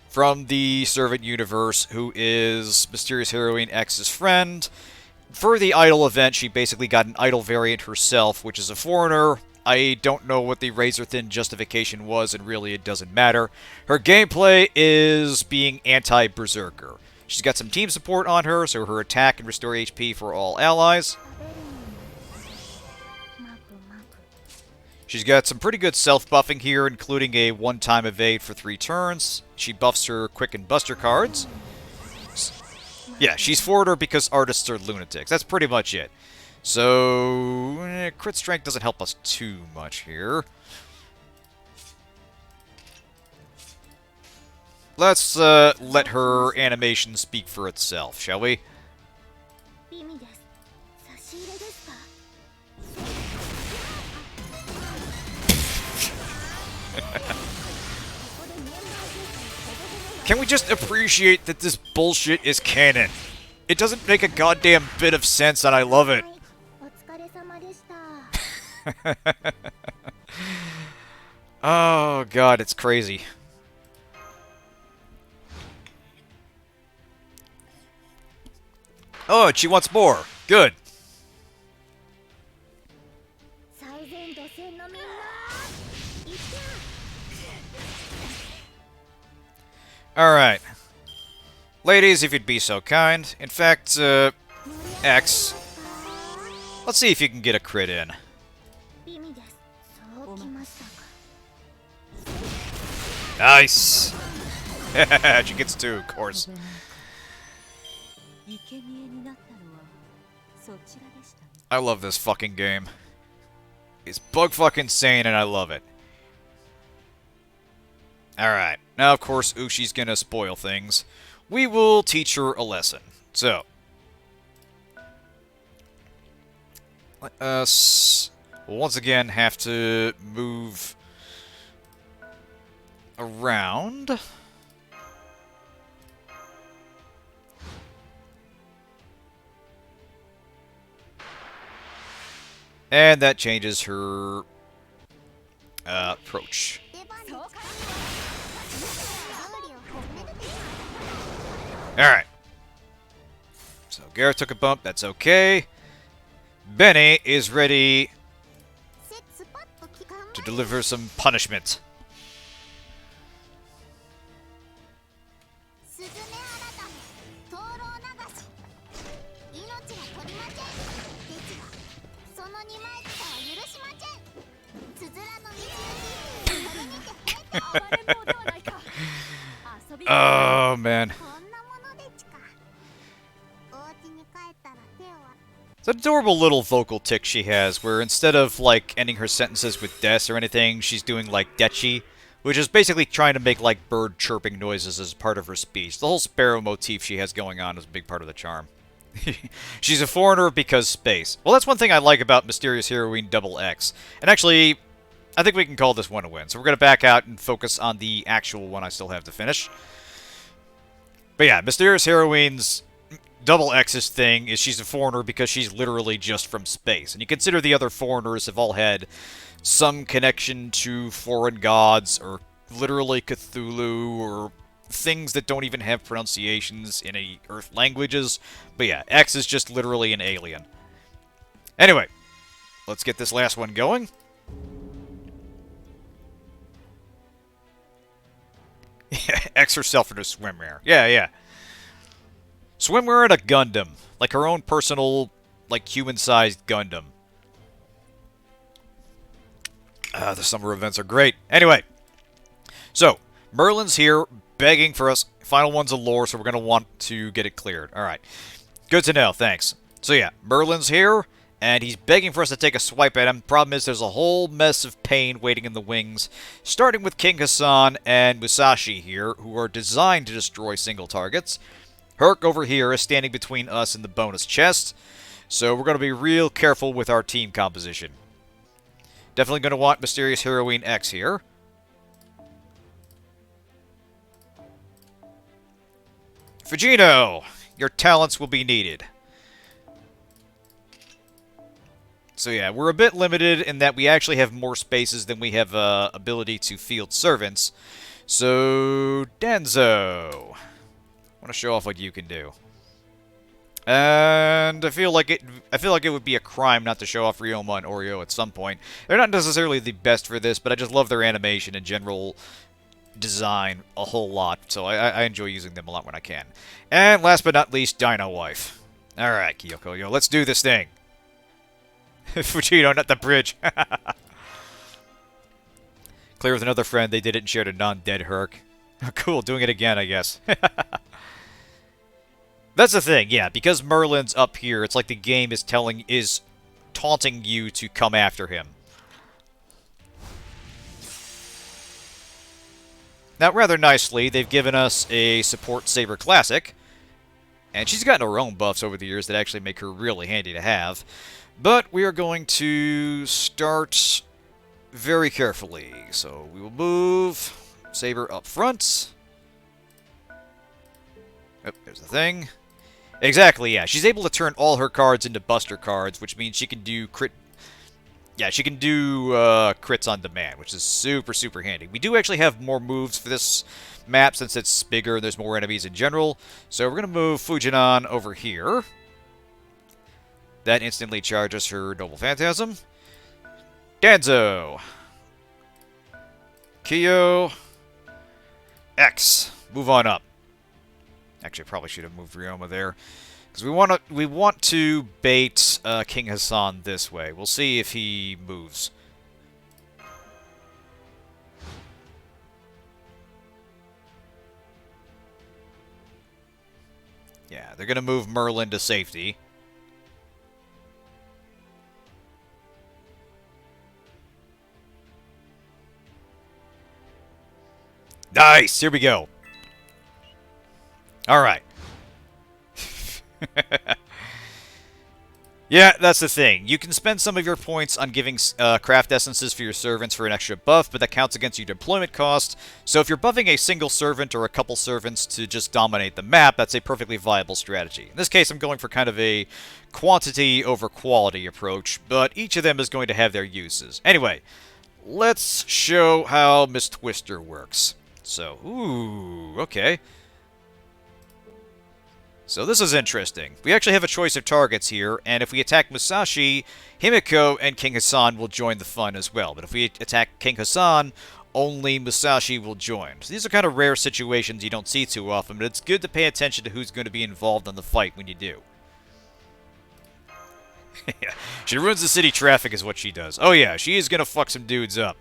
A: from the Servant universe who is Mysterious Heroine X's friend. For the Idol event, she basically got an Idol variant herself, which is a foreigner. I don't know what the razor-thin justification was, and really it doesn't matter. Her gameplay is being anti-Berserker. She's got some team support on her, so her attack can restore HP for all allies. She's got some pretty good self-buffing here, including a one-time evade for 3 turns. She buffs her Quick and Buster cards. Yeah, she's forwarder because artists are lunatics. That's pretty much it. So, crit strength doesn't help us too much here. Let's let her animation speak for itself, shall we? Can we just appreciate that this bullshit is canon? It doesn't make a goddamn bit of sense, and I love it. Oh god, it's crazy. Oh, and she wants more. Good. Alright. Ladies, if you'd be so kind. In fact, X. Let's see if you can get a crit in. Nice! She gets 2, of course. I love this fucking game. It's bug fucking sane and I love it. Alright, now of course Ushi's gonna spoil things. We will teach her a lesson. So, let us once again have to move around. And that changes her approach. Alright. So Gareth took a bump, that's okay. Benny is ready to deliver some punishment. Oh, man. It's an adorable little vocal tick she has, where instead of, like, ending her sentences with des or anything, she's doing, like, dechi, which is basically trying to make, like, bird chirping noises as part of her speech. The whole sparrow motif she has going on is a big part of the charm. She's a foreigner because space. Well, that's one thing I like about Mysterious Heroine Double X. And actually, I think we can call this one a win. So we're going to back out and focus on the actual one I still have to finish. But yeah, Mysterious Heroine's Double X's thing is she's a foreigner because she's literally just from space. And you consider the other foreigners have all had some connection to foreign gods, or literally Cthulhu, or things that don't even have pronunciations in Earth languages. But yeah, X is just literally an alien. Anyway, let's get this last one going. X herself in a swimwear. Yeah. Swimwear and a Gundam. Like her own personal, like, human-sized Gundam. The summer events are great. Anyway, so, Merlin's here, begging for us. Final one's a lore, so we're going to want to get it cleared. Alright. Good to know, thanks. So yeah, Merlin's here, and he's begging for us to take a swipe at him. Problem is, there's a whole mess of pain waiting in the wings, starting with King Hassan and Musashi here, who are designed to destroy single targets. Herc over here is standing between us and the bonus chest, so we're going to be real careful with our team composition. Definitely going to want Mysterious Heroine X here. Fujino, your talents will be needed. So yeah, we're a bit limited in that we actually have more spaces than we have ability to field servants. So, Denzo, I want to show off what you can do. And I feel like it would be a crime not to show off Ryoma and Oreo at some point. They're not necessarily the best for this, but I just love their animation and general design a whole lot, so I enjoy using them a lot when I can. And last but not least, Dino Wife. Alright, Kyoko, yo, let's do this thing. Fujino, not the bridge. Clear with another friend, they did it and shared a non-dead Herc. Cool, doing it again, I guess. That's the thing, yeah, because Merlin's up here, it's like the game is taunting you to come after him. Now, rather nicely, they've given us a Support Saber Classic, and she's gotten her own buffs over the years that actually make her really handy to have. But we are going to start very carefully. So we will move Saber up front. Oh, there's the thing. Exactly, yeah. She's able to turn all her cards into Buster cards, which means she can do crit... Yeah, she can do crits on demand, which is super, super handy. We do actually have more moves for this map since it's bigger and there's more enemies in general. So we're going to move Fujinon over here. That instantly charges her Noble Phantasm. Danzo. Kyo. X. Move on up. Actually, I probably should have moved Ryoma there. Because we want to bait King Hassan this way. We'll see if he moves. Yeah, they're going to move Merlin to safety. Nice! Here we go. Alright. Yeah, that's the thing. You can spend some of your points on giving craft essences for your servants for an extra buff, but that counts against your deployment cost. So if you're buffing a single servant or a couple servants to just dominate the map, that's a perfectly viable strategy. In this case, I'm going for kind of a quantity over quality approach, but each of them is going to have their uses. Anyway, let's show how Miss Twister works. So, ooh, okay. So this is interesting. We actually have a choice of targets here, and if we attack Musashi, Himiko and King Hassan will join the fun as well. But if we attack King Hassan, only Musashi will join. So these are kind of rare situations you don't see too often, but it's good to pay attention to who's going to be involved in the fight when you do. Yeah, she ruins the city traffic is what she does. Oh yeah, she is going to fuck some dudes up.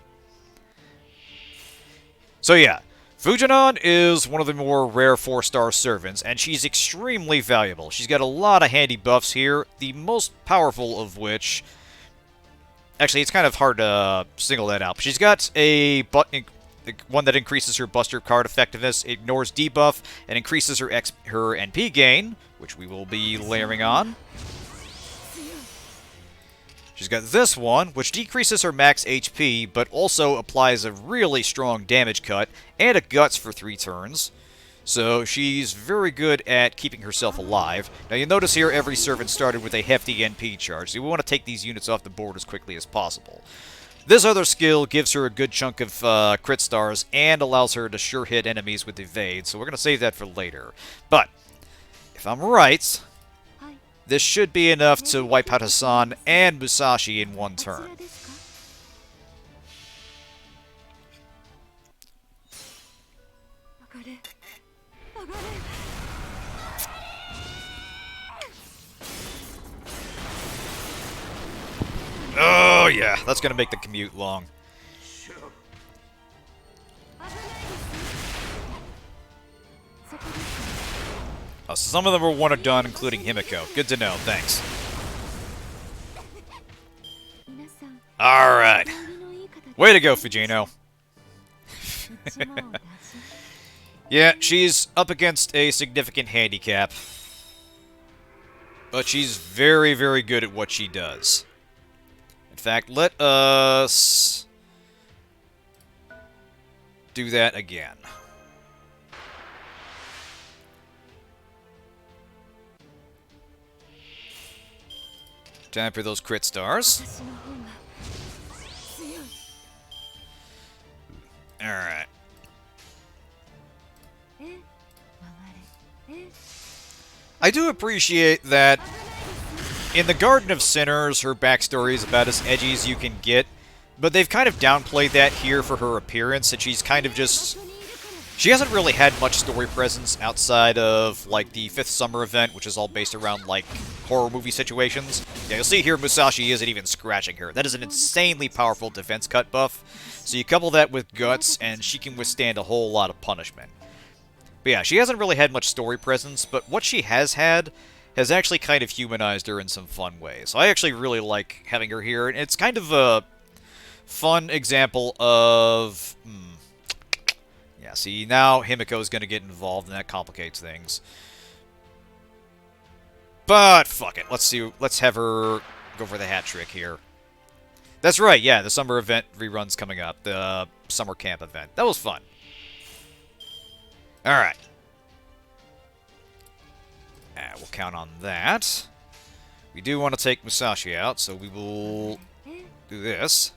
A: So yeah, Fujinon is one of the more rare 4-star servants, and she's extremely valuable. She's got a lot of handy buffs here, the most powerful of which... Actually, it's kind of hard to single that out. But she's got one that increases her Buster card effectiveness, ignores debuff, and increases her NP gain, which we will be layering on. She's got this one, which decreases her max HP, but also applies a really strong damage cut, and a Guts for 3 turns. So she's very good at keeping herself alive. Now you'll notice here every servant started with a hefty NP charge, so we want to take these units off the board as quickly as possible. This other skill gives her a good chunk of crit stars, and allows her to sure hit enemies with evade, so we're going to save that for later. But, if I'm right... this should be enough to wipe out Hassan and Musashi in one turn. Oh yeah, that's gonna make the commute long. Oh, so some of them were one and done, including Himiko. Good to know, thanks. Alright. Way to go, Fujino. Yeah, she's up against a significant handicap. But she's very, very good at what she does. In fact, let us do that again. Time for those crit stars. Alright. I do appreciate that in the Garden of Sinners, her backstory is about as edgy as you can get, but they've kind of downplayed that here for her appearance, and she's kind of just... she hasn't really had much story presence outside of, like, the 5th Summer event, which is all based around, like, horror movie situations. Yeah, you'll see here Musashi isn't even scratching her. That is an insanely powerful defense cut buff. So you couple that with Guts, and she can withstand a whole lot of punishment. But yeah, she hasn't really had much story presence, but what she has had has actually kind of humanized her in some fun ways. So I actually really like having her here, and it's kind of a fun example of... yeah, see, now Himiko's going to get involved, and that complicates things. But, fuck it. Let's have her go for the hat trick here. That's right, yeah, the summer event rerun's coming up. The summer camp event. That was fun. Alright. We'll count on that. We do want to take Musashi out, so we will do this.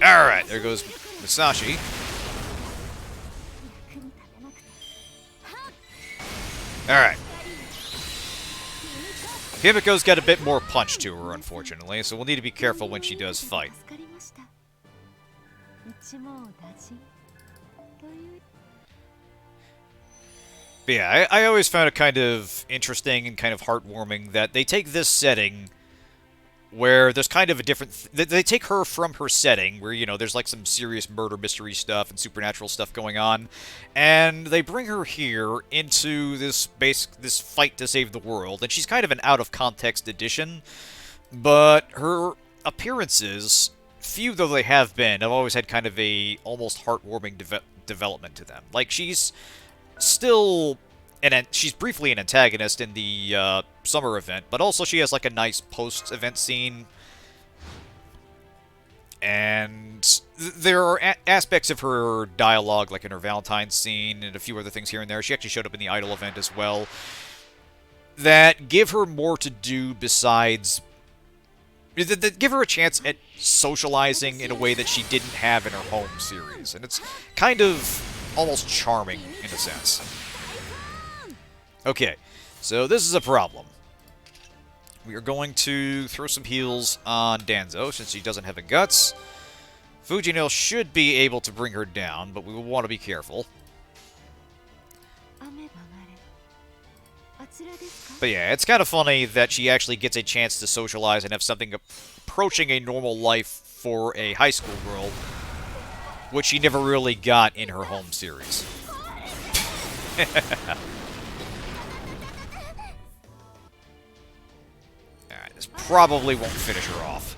A: Alright, there goes Musashi. Alright. Himiko's got a bit more punch to her, unfortunately, so we'll need to be careful when she does fight. But yeah, I always found it kind of interesting and kind of heartwarming that they take this setting where there's kind of a different... they take her from her setting, where, you know, there's like some serious murder mystery stuff and supernatural stuff going on, and they bring her here into this fight to save the world, and she's kind of an out-of-context addition, but her appearances, few though they have been, have always had kind of a almost heartwarming development to them. Like, she's still... and she's briefly an antagonist in the summer event, but also she has like a nice post-event scene. And there are aspects of her dialogue, like in her Valentine's scene and a few other things here and there. She actually showed up in the Idol event as well, that give her more to do besides Give her a chance at socializing in a way that she didn't have in her home series. And it's kind of almost charming, in a sense. Okay, so this is a problem. We are going to throw some heals on Danzo, since she doesn't have a guts. Fujino should be able to bring her down, but we will want to be careful. But yeah, it's kind of funny that she actually gets a chance to socialize and have something approaching a normal life for a high school girl, which she never really got in her home series. Alright, this probably won't finish her off.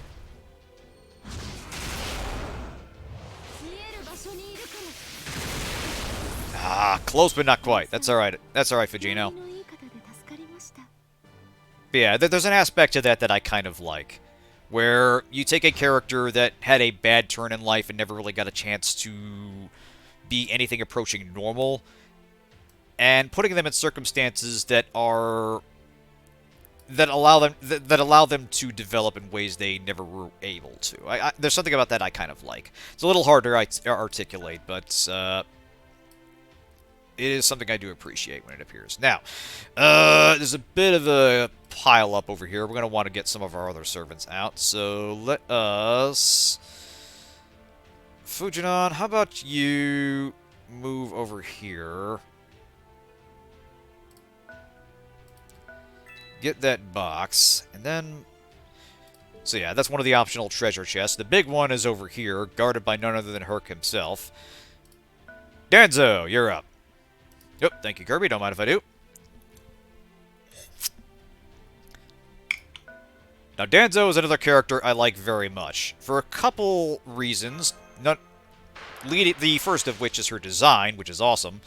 A: Ah, close but not quite. That's alright. That's alright, Fujino. But yeah, there's an aspect to that I kind of like. Where you take a character that had a bad turn in life and never really got a chance to be anything approaching normal, and putting them in circumstances that allow them to develop in ways they never were able to. There's something about that I kind of like. It's a little harder to articulate, but it is something I do appreciate when it appears. Now, there's a bit of a pile up over here. We're going to want to get some of our other servants out. So let us... Fujinon, how about you move over here? Get that box. And then... So yeah, that's one of the optional treasure chests. The big one is over here, guarded by none other than Herc himself. Danzo, you're up. Yep, thank you, Kirby. Don't mind if I do. Now, Danzo is another character I like very much, for a couple reasons. The first of which is her design, which is awesome.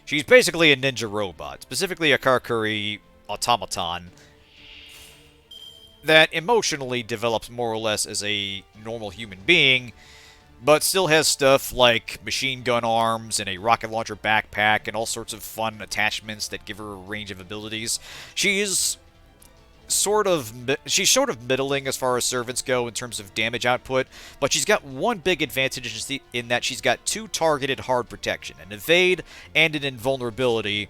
A: She's basically a ninja robot, specifically a Karakuri automaton, that emotionally develops more or less as a normal human being, but still has stuff like machine gun arms and a rocket launcher backpack and all sorts of fun attachments that give her a range of abilities. She's sort of middling as far as servants go in terms of damage output, but she's got one big advantage in that she's got two targeted hard protection, an evade and an invulnerability,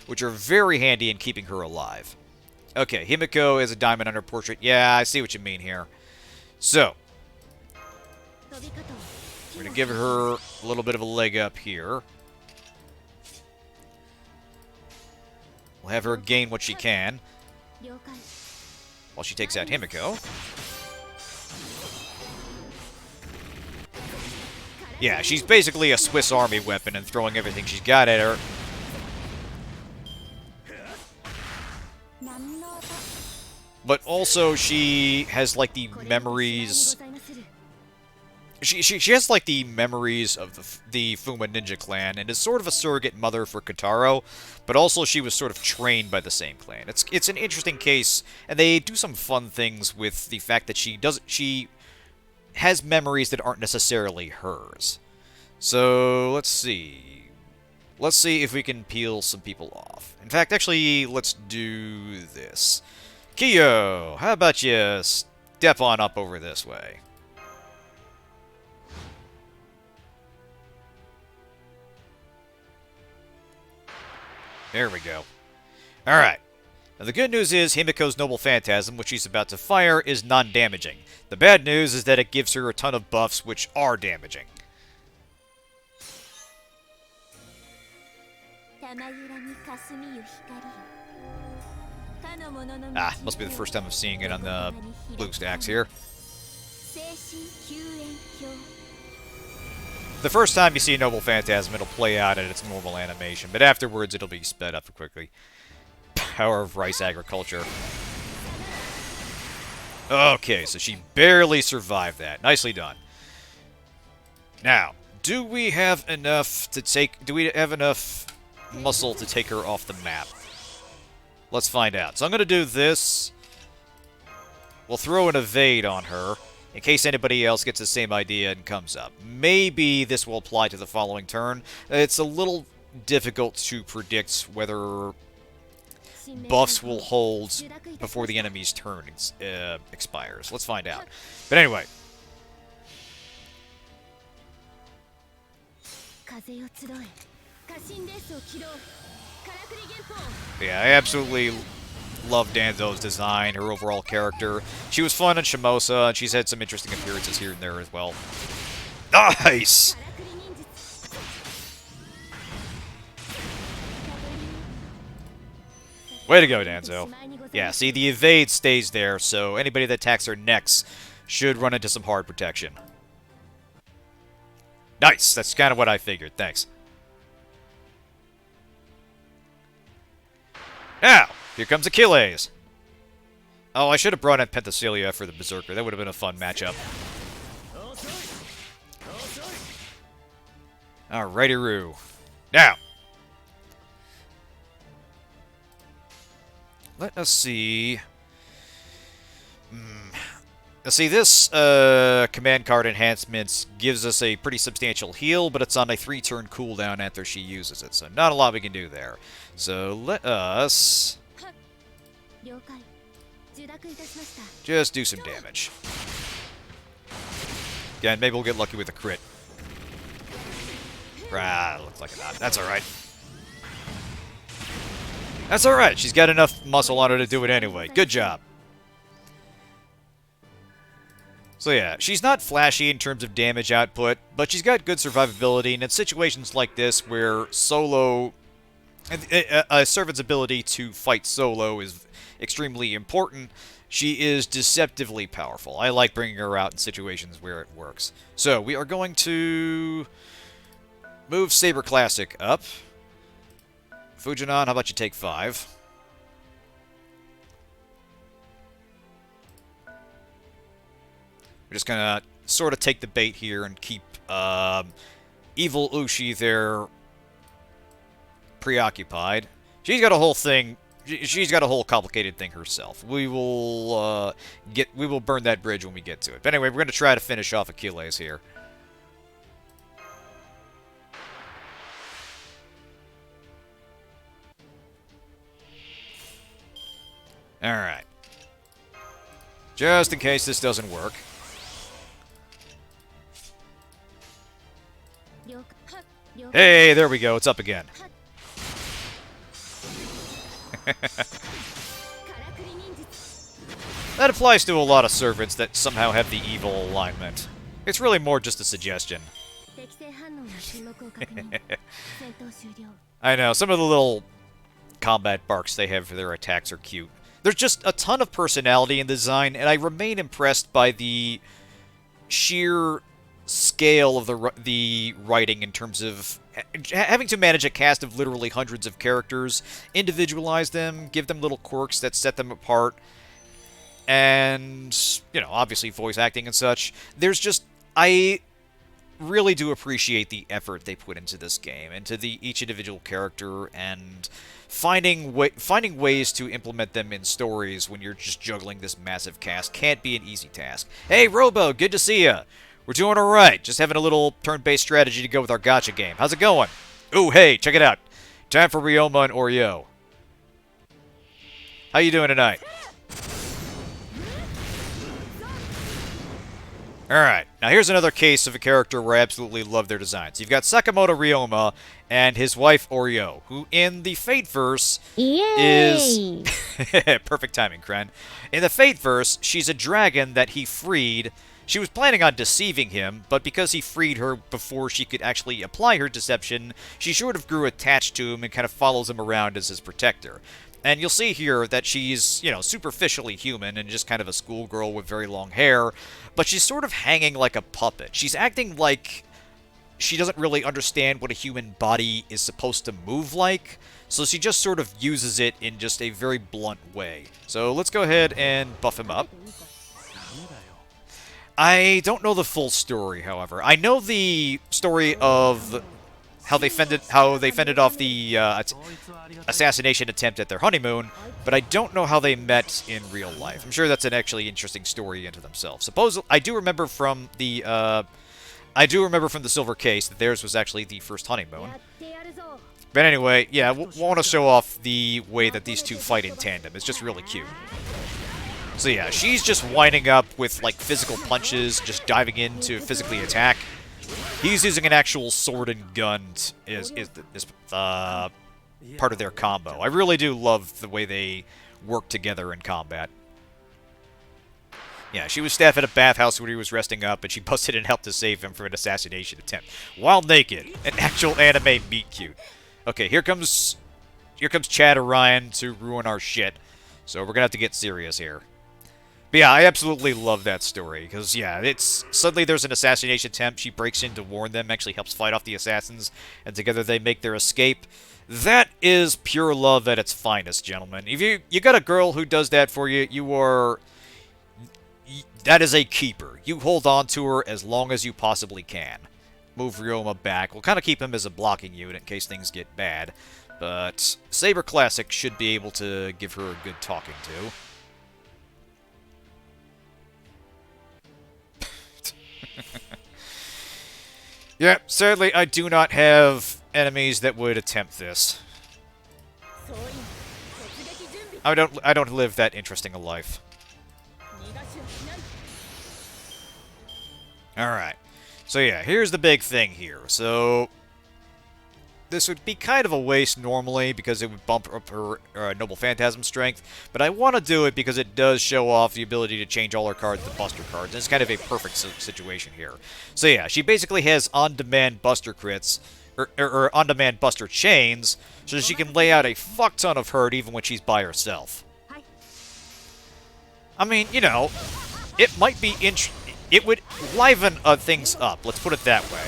A: which are very handy in keeping her alive. Okay, Himiko is a diamond on her portrait. Yeah, I see what you mean here. So, we're going to give her a little bit of a leg up here. We'll have her gain what she can while she takes out Himiko. Yeah, she's basically a Swiss Army weapon and throwing everything she's got at her. But also she has like the memories... She has like the memories of the Fuma Ninja clan and is sort of a surrogate mother for Kotaro, but also she was sort of trained by the same clan. It's an interesting case, and they do some fun things with the fact that she has memories that aren't necessarily hers. So let's see. Let's see if we can peel some people off. In fact, actually, let's do this. Kiyo, how about you step on up over this way? There we go. Alright. Now the good news is Himiko's Noble Phantasm, which she's about to fire, is non-damaging. The bad news is that it gives her a ton of buffs, which are damaging. Ah, must be the first time I'm seeing it on the blue stacks here. The first time you see a Noble Phantasm, it'll play out at its normal animation, but afterwards it'll be sped up quickly. Power of rice agriculture. Okay, so she barely survived that. Nicely done. Now, do we have enough muscle to take her off the map? Let's find out. So I'm going to do this. We'll throw an evade on her, in case anybody else gets the same idea and comes up. Maybe this will apply to the following turn. It's a little difficult to predict whether buffs will hold before the enemy's turn expires. Let's find out. But anyway. Yeah, I absolutely love Danzo's design, her overall character. She was fun in Shimosa, and she's had some interesting appearances here and there as well. Nice! Way to go, Danzo. Yeah, see, the evade stays there, so anybody that attacks her next should run into some hard protection. Nice! That's kind of what I figured. Thanks. Now, here comes Achilles. Oh, I should have brought in Penthesilea for the Berserker. That would have been a fun matchup. Alrighty-roo. Now, let us see. Let's see, this command card enhancements gives us a pretty substantial heal, but it's on a 3-turn cooldown after she uses it, so not a lot we can do there. So let us just do some damage. Again, maybe we'll get lucky with a crit. Looks like not. That's alright. That's alright. She's got enough muscle on her to do it anyway. Good job. So yeah, she's not flashy in terms of damage output, but she's got good survivability, and in situations like this where solo... a servant's ability to fight solo is extremely important, she is deceptively powerful. I like bringing her out in situations where it works. So, we are going to move Saber Classic up. Fujinon, how about you take 5? We're just gonna sort of take the bait here and keep Evil Ushi there preoccupied. She's got a whole thing. She's got a whole complicated thing herself. We will burn that bridge when we get to it. But anyway, we're gonna try to finish off Achilles here. All right. Just in case this doesn't work. Hey, there we go. It's up again. That applies to a lot of servants that somehow have the evil alignment. It's really more just a suggestion. I know, some of the little combat barks they have for their attacks are cute. There's just a ton of personality in the design, and I remain impressed by the sheer scale of the writing in terms of having to manage a cast of literally hundreds of characters, individualize them, give them little quirks that set them apart, and, you know, obviously voice acting and such. There's just... I really do appreciate the effort they put into this game, into each individual character, and finding ways to implement them in stories when you're just juggling this massive cast can't be an easy task. Hey, Robo, good to see ya! We're doing alright, just having a little turn-based strategy to go with our gacha game. How's it going? Ooh, hey, check it out. Time for Ryoma and Oryo. How you doing tonight? Alright, now here's another case of a character where I absolutely love their designs. You've got Sakamoto Ryoma and his wife Oryo, who in the Fate-verse is... Perfect timing, Kren. In the Fate-verse, she's a dragon that he freed. She was planning on deceiving him, but because he freed her before she could actually apply her deception, she sort of grew attached to him and kind of follows him around as his protector. And you'll see here that she's, you know, superficially human and just kind of a schoolgirl with very long hair, but she's sort of hanging like a puppet. She's acting like she doesn't really understand what a human body is supposed to move like, so she just sort of uses it in just a very blunt way. So let's go ahead and buff him up. I don't know the full story, however. I know the story of how they fended off the assassination attempt at their honeymoon, but I don't know how they met in real life. I'm sure that's an actually interesting story into themselves. I do remember from the I do remember from the silver case that theirs was actually the first honeymoon. But anyway, yeah, we want to show off the way that these two fight in tandem. It's just really cute. So yeah, she's just winding up with, like, physical punches, just diving in to physically attack. He's using an actual sword and gun as part of their combo. I really do love the way they work together in combat. Yeah, she was staff at a bathhouse where he was resting up, and she busted in and helped to save him from an assassination attempt. While naked. An actual anime meet cute. Okay, here comes Chad Orion to ruin our shit. So we're gonna have to get serious here. But yeah, I absolutely love that story, because, yeah, it's... Suddenly there's an assassination attempt, she breaks in to warn them, actually helps fight off the assassins, and together they make their escape. That is pure love at its finest, gentlemen. If you got a girl who does that for you, you are... That is a keeper. You hold on to her as long as you possibly can. Move Ryoma back. We'll kind of keep him as a blocking unit in case things get bad. But Saber Classic should be able to give her a good talking to. Yeah, sadly, I do not have enemies that would attempt this. I don't live that interesting a life. Alright. So yeah, here's the big thing here. So this would be kind of a waste normally because it would bump up her Noble Phantasm strength, but I want to do it because it does show off the ability to change all her cards to Buster cards, and it's kind of a perfect situation here. So yeah, she basically has on-demand Buster crits, or on-demand Buster chains, so she can lay out a fuck ton of hurt even when she's by herself. I mean, you know, it might be it would liven things up, let's put it that way.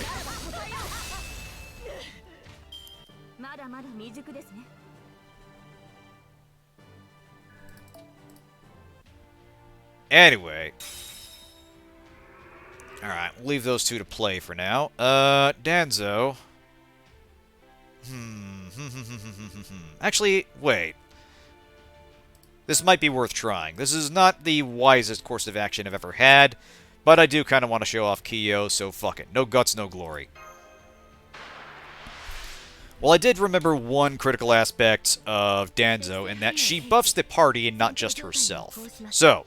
A: Anyway. Alright, we'll leave those two to play for now. Danzo. Actually, wait. This might be worth trying. This is not the wisest course of action I've ever had, but I do kind of want to show off Kiyo, so fuck it. No guts, no glory. Well, I did remember one critical aspect of Danzo, in that she buffs the party and not just herself. So,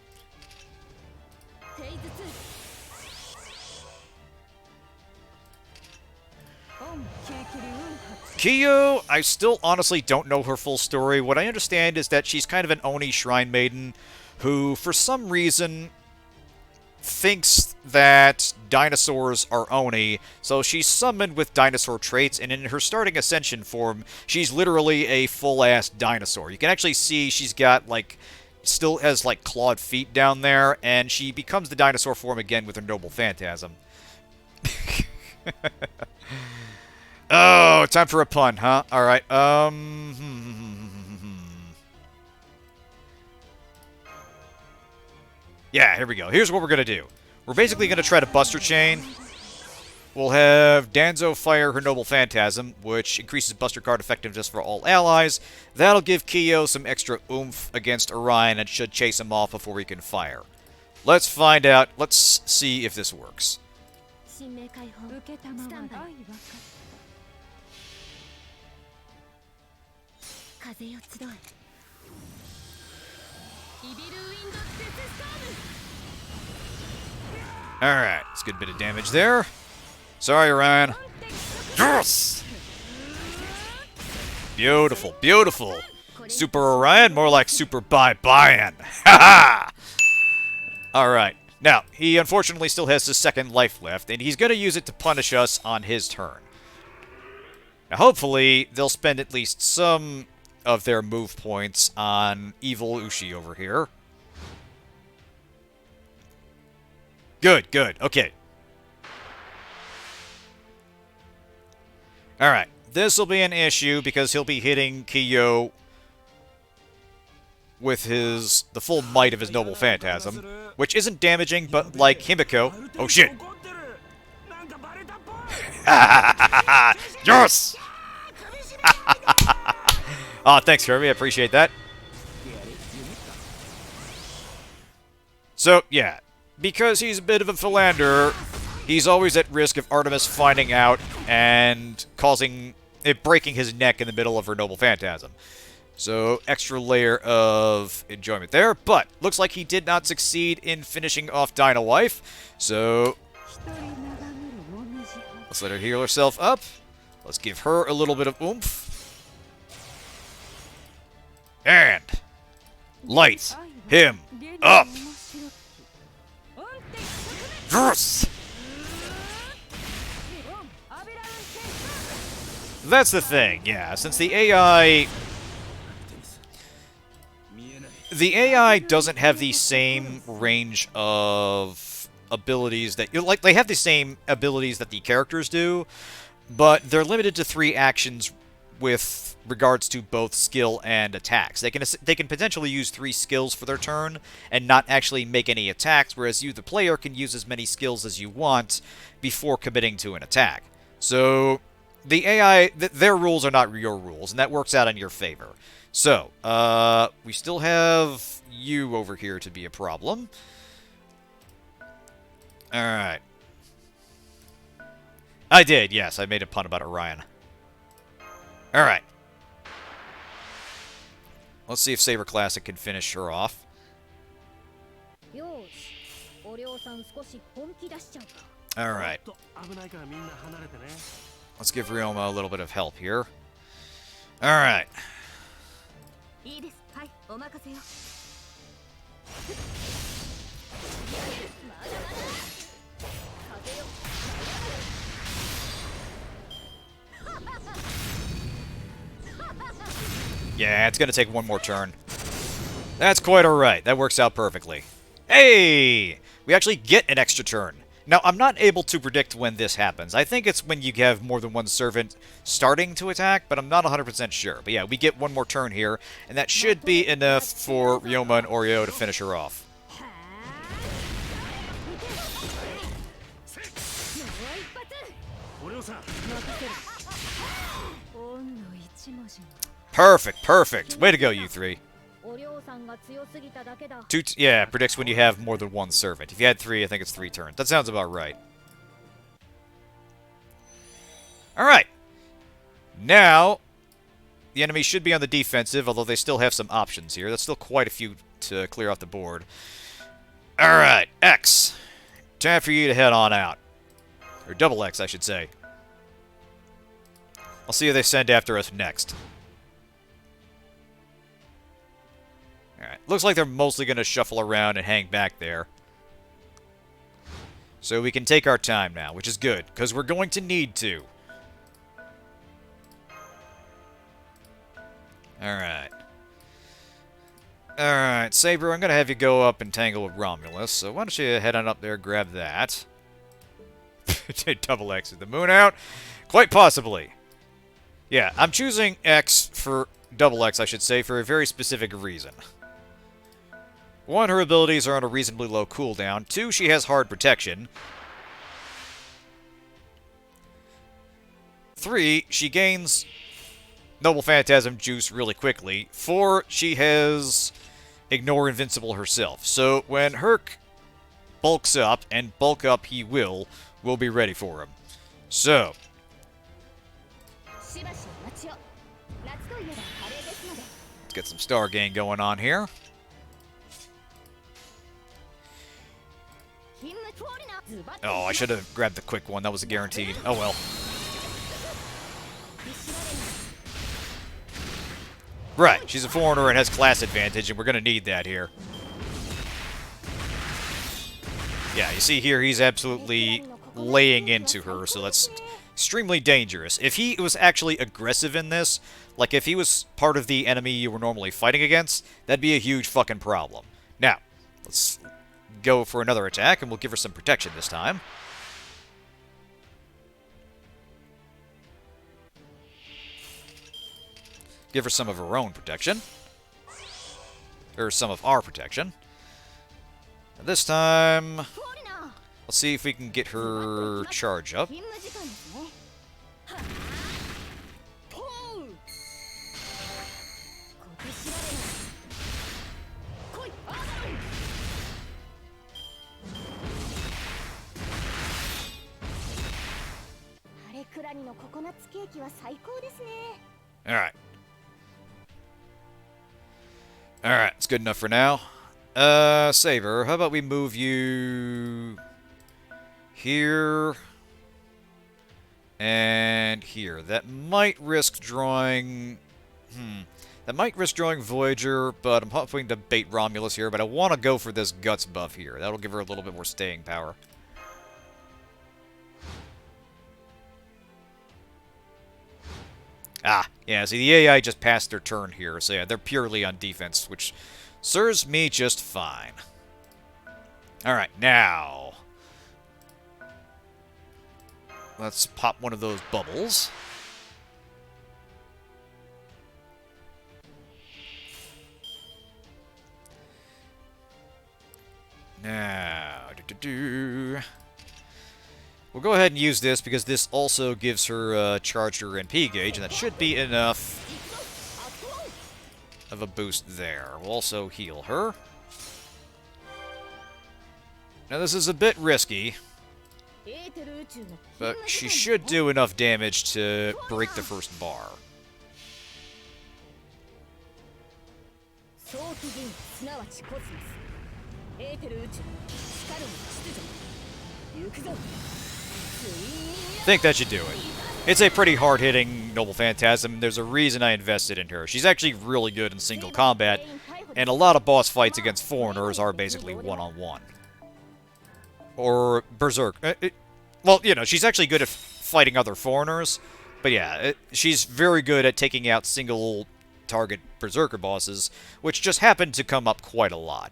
A: Kiyo, I still honestly don't know her full story. What I understand is that she's kind of an Oni Shrine Maiden who, for some reason, thinks that dinosaurs are Oni, so she's summoned with dinosaur traits, and in her starting Ascension form, she's literally a full-ass dinosaur. You can actually see she's got, like, still has, like, clawed feet down there, and she becomes the dinosaur form again with her Noble Phantasm. Oh, time for a pun, huh? Alright, yeah, here we go. Here's what we're gonna do. We're basically gonna try to Buster Chain. We'll have Danzo fire her Noble Phantasm, which increases Buster card effectiveness for all allies. That'll give Kiyo some extra oomph against Orion and should chase him off before he can fire. Let's find out. Let's see if this works. Alright, it's a good bit of damage there. Sorry, Orion. Yes! Beautiful, beautiful. Super Orion, more like Super Bye-Bye-In. Ha-ha! Alright. Now, he unfortunately still has his second life left, and he's going to use it to punish us on his turn. Now, hopefully, they'll spend at least some of their move points on Evil Ushi over here. Good, good. Okay. Alright. This will be an issue because he'll be hitting Kiyo with the full might of his Noble Phantasm, which isn't damaging, but like Himiko... Oh, shit! Yes! Aw, thanks, Kirby. I appreciate that. So, yeah. Because he's a bit of a philanderer, he's always at risk of Artemis finding out and causing it breaking his neck in the middle of her Noble Phantasm. So, extra layer of enjoyment there. But, looks like he did not succeed in finishing off Dino Wife. So, let's let her heal herself up. Let's give her a little bit of oomph. And light him up. Verse. That's the thing, yeah. Since the AI doesn't have the same range of abilities that like they have the same abilities that the characters do, but they're limited to 3 actions with regards to both skill and attacks. They can potentially use 3 skills for their turn and not actually make any attacks, whereas you, the player, can use as many skills as you want before committing to an attack. So the AI, their rules are not your rules, and that works out in your favor. So, we still have you over here to be a problem. Alright. I did, yes. I made a pun about Orion. Alright. Let's see if Saber Classic can finish her off. Alright. Let's give Ryoma a little bit of help here. Alright. Yeah, it's gonna take one more turn. That's quite alright. That works out perfectly. Hey! We actually get an extra turn. Now, I'm not able to predict when this happens. I think it's when you have more than one servant starting to attack, but I'm not 100% sure. But yeah, we get one more turn here, and that should be enough for Ryoma and Oreo to finish her off. Perfect, perfect. Way to go, you 3. Yeah, predicts when you have more than one servant. If you had 3, I think it's 3 turns. That sounds about right. Alright. Now, the enemy should be on the defensive, although they still have some options here. That's still quite a few to clear off the board. Alright, X. Time for you to head on out. Or double X, I should say. I'll see who they send after us next. Alright, looks like they're mostly going to shuffle around and hang back there. So we can take our time now, which is good, because we're going to need to. Alright. Alright, Saber, I'm going to have you go up and tangle with Romulus, so why don't you head on up there, grab that. Double X is the moon out? Quite possibly. Yeah, I'm choosing X for double X, I should say, for a very specific reason. 1, her abilities are on a reasonably low cooldown. 2, she has hard protection. 3, she gains Noble Phantasm juice really quickly. 4, she has Ignore Invincible herself. So when Herc bulks up, and bulk up he will, we'll be ready for him. So, let's get some Star Gain going on here. Oh, I should have grabbed the quick one. That was a guaranteed. Oh well. Right, she's a foreigner and has class advantage, and we're going to need that here. Yeah, you see here, he's absolutely laying into her, so that's extremely dangerous. If he was actually aggressive in this, like if he was part of the enemy you were normally fighting against, that'd be a huge fucking problem. Now, let's go for another attack, and we'll give her some protection this time. Give her some of her own protection. Or some of our protection. And this time, let's see if we can get her charge up. Alright. Alright, it's good enough for now. Saber, how about we move you here and here. That might risk drawing... That might risk drawing Voyager, but I'm hoping to bait Romulus here, but I want to go for this Guts buff here. That'll give her a little bit more staying power. Ah, yeah, see, the AI just passed their turn here, so yeah, they're purely on defense, which serves me just fine. Alright, now... let's pop one of those bubbles. Now... We'll go ahead and use this, because this also gives her charged her NP gauge, and that should be enough of a boost there. We'll also heal her. Now, this is a bit risky, but she should do enough damage to break the first bar. I think that should do it. It's a pretty hard-hitting Noble Phantasm. There's a reason I invested in her. She's actually really good in single combat, and a lot of boss fights against foreigners are basically one-on-one. Or Berserk. Well, you know, she's actually good at fighting other foreigners, but yeah, she's very good at taking out single-target Berserker bosses, which just happen to come up quite a lot.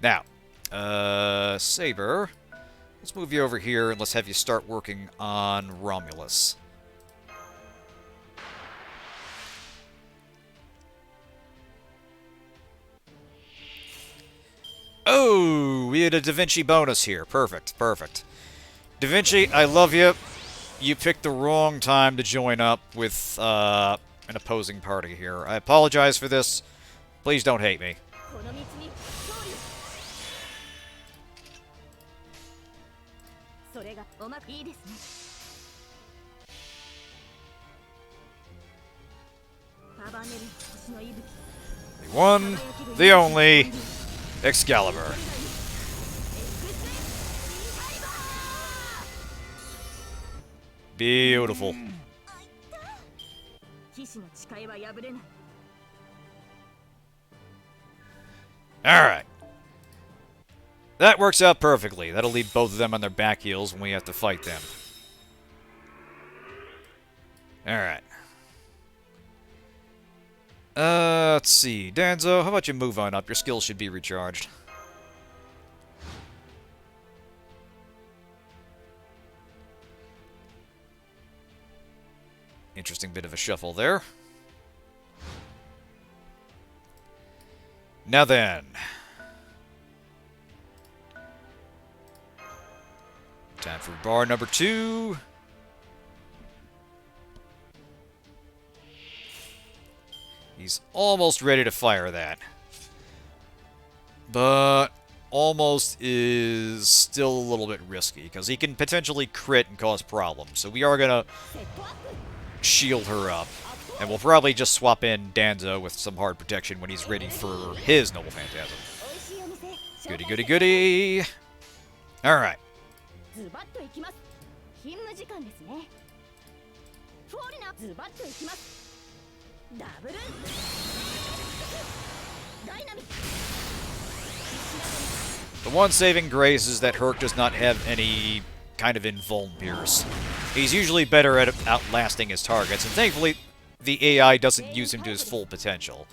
A: Now, Saber... let's move you over here, and let's have you start working on Romulus. Oh, we had a Da Vinci bonus here. Perfect, perfect. Da Vinci, I love you. You picked the wrong time to join up with an opposing party here. I apologize for this. Please don't hate me. The one, the only, Excalibur. Beautiful. Alright. That works out perfectly. That'll leave both of them on their back heels when we have to fight them. Alright. Let's see. Danzo, how about you move on up? Your skills should be recharged. Interesting bit of a shuffle there. Now then. Time for bar number 2. He's almost ready to fire that. But almost is still a little bit risky, because he can potentially crit and cause problems. So we are going to shield her up. And we'll probably just swap in Danzo with some hard protection when he's ready for his Noble Phantasm. Goody, goody, goody. Alright. The one saving grace is that Herc does not have any kind of invuln pierce. He's usually better at outlasting his targets, and thankfully the AI doesn't use him to his full potential.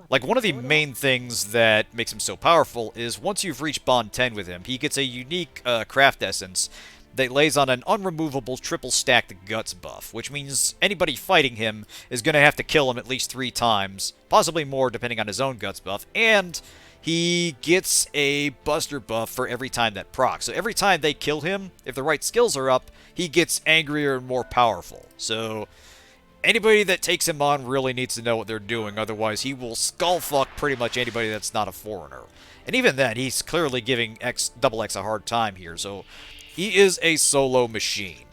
A: Like, one of the main things that makes him so powerful is once you've reached Bond 10 with him, he gets a unique craft essence that lays on an unremovable triple-stacked Guts buff, which means anybody fighting him is going to have to kill him at least 3 times, possibly more depending on his own Guts buff, and he gets a Buster buff for every time that procs. So every time they kill him, if the right skills are up, he gets angrier and more powerful. So anybody that takes him on really needs to know what they're doing, otherwise he will skullfuck pretty much anybody that's not a foreigner. And even then, he's clearly giving Double X a hard time here, so he is a solo machine.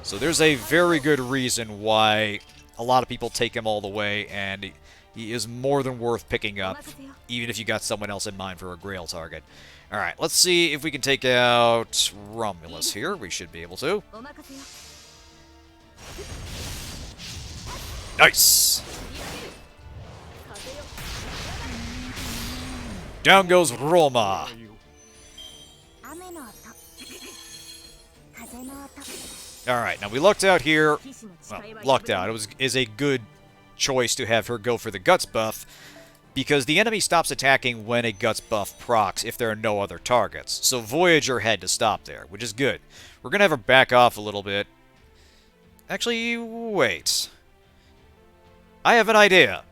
A: So there's a very good reason why a lot of people take him all the way, and he is more than worth picking up, even if you got someone else in mind for a Grail target. Alright, let's see if we can take out Romulus here. We should be able to. Nice! Down goes Roma. Alright, now we lucked out here. Well, lucked out. It is a good choice to have her go for the Guts buff, because the enemy stops attacking when a Guts buff procs if there are no other targets. So Voyager had to stop there, which is good. We're going to have her back off a little bit. Actually, wait. I have an idea.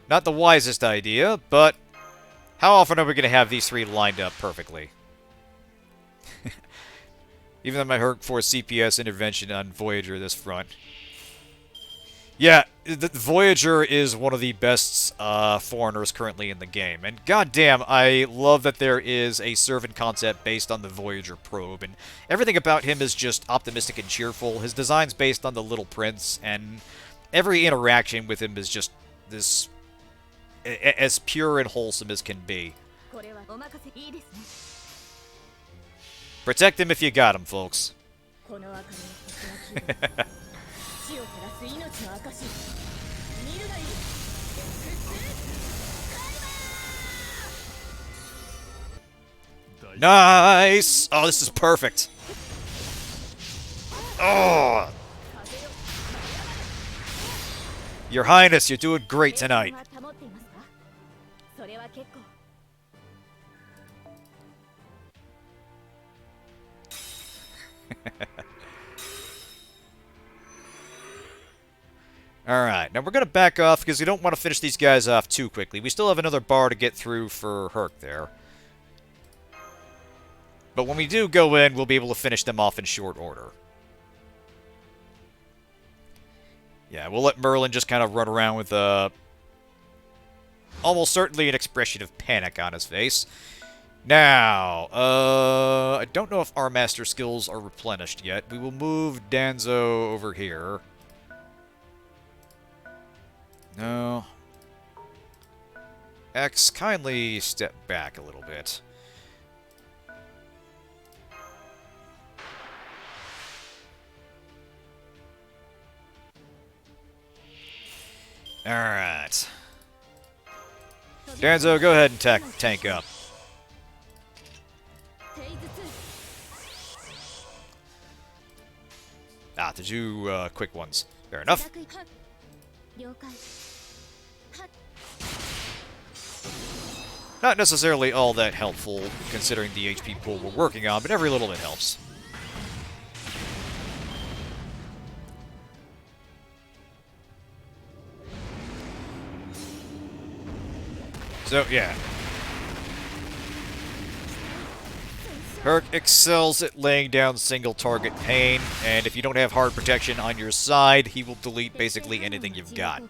A: Not the wisest idea, but how often are we going to have these three lined up perfectly? Even though my Herc forced CPS intervention on Voyager this front. Yeah, the Voyager is one of the best foreigners currently in the game. And goddamn, I love that there is a servant concept based on the Voyager probe. And everything about him is just optimistic and cheerful. His design's based on the Little Prince. And every interaction with him is just this as pure and wholesome as can be. Protect him if you got him, folks. Nice! Oh, this is perfect. Oh! Your Highness, you're doing great tonight. Alright, now we're going to back off because we don't want to finish these guys off too quickly. We still have another bar to get through for Herc there. But when we do go in, we'll be able to finish them off in short order. Yeah, we'll let Merlin just kind of run around with almost certainly an expression of panic on his face. Now, I don't know if our master skills are replenished yet. We will move Danzo over here. No. X, kindly step back a little bit. Alright. Danzo, go ahead and tank up. Ah, the two quick ones. Fair enough. Not necessarily all that helpful, considering the HP pool we're working on, but every little bit helps. So, yeah. Herc excels at laying down single-target pain, and if you don't have hard protection on your side, he will delete basically anything you've got.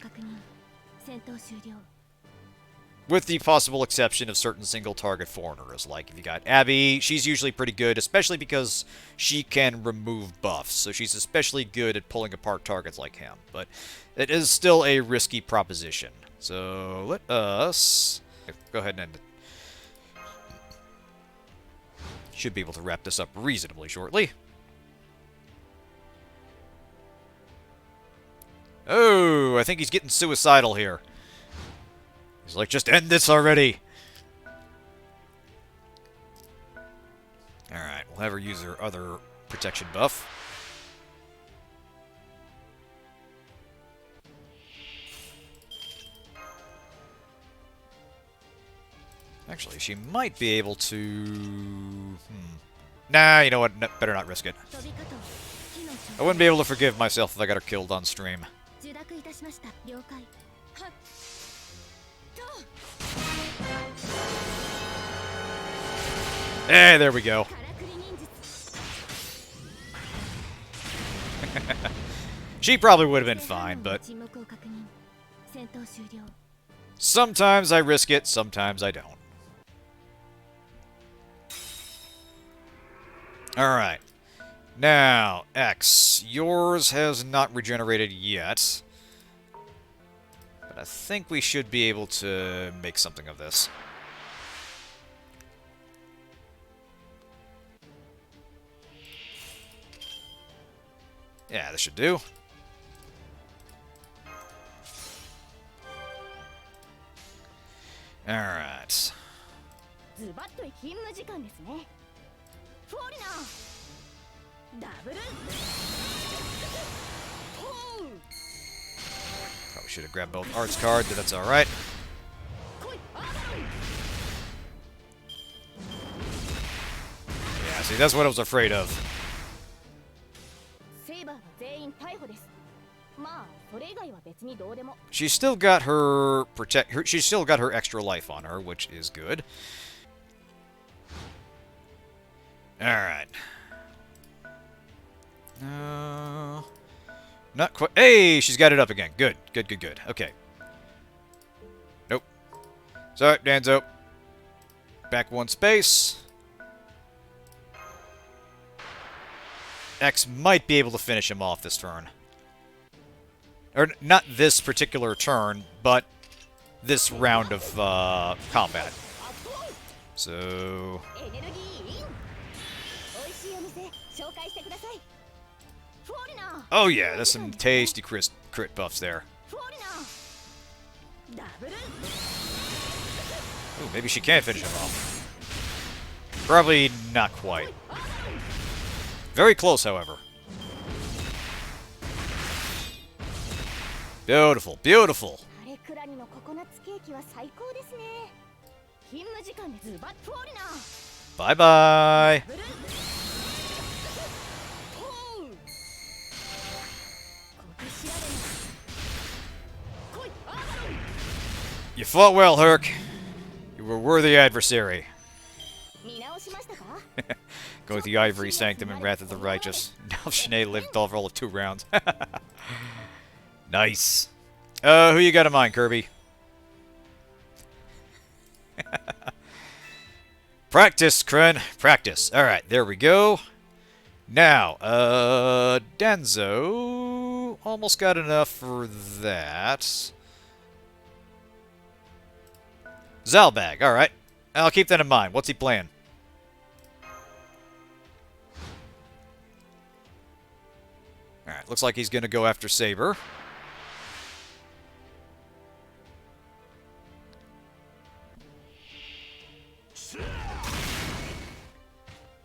A: With the possible exception of certain single-target foreigners. Like, if you got Abby, she's usually pretty good, especially because she can remove buffs, so she's especially good at pulling apart targets like him. But it is still a risky proposition. So, let us... go ahead and end it. Should be able to wrap this up reasonably shortly. Oh, I think he's getting suicidal here. He's like, just end this already! Alright, we'll have her use her other protection buff. Actually, she might be able to... Nah, you know what? No, better not risk it. I wouldn't be able to forgive myself if I got her killed on stream. Hey, there we go. She probably would have been fine, but... sometimes I risk it, sometimes I don't. Alright. Now, X. Yours has not regenerated yet. But I think we should be able to make something of this. Yeah, this should do. Alright. Probably should have grabbed both arts cards, but that's alright. Yeah, see, that's what I was afraid of. She's still got her she's still got her extra life on her, which is good. Alright. Not quite. Hey, she's got it up again. Good, good, good, good. Okay. Nope. Sorry, Danzo. Back one space. X might be able to finish him off this turn. Or, not this particular turn, but this round of combat. So... Oh yeah, there's some tasty crit buffs there. Ooh, maybe she can finish him off. Probably not quite. Very close, however. Beautiful, beautiful. Bye-bye. You fought well, Herc. You were a worthy adversary. Go with the Ivory Sanctum and Wrath of the Righteous. Now Shanae lived off all of 2 rounds. Nice. Who you got in mind, Kirby? Practice, Krun. Practice. Alright, there we go. Now, Danzo almost got enough for that. Zalbag, alright. I'll keep that in mind. What's he playing? Alright, looks like he's going to go after Saber.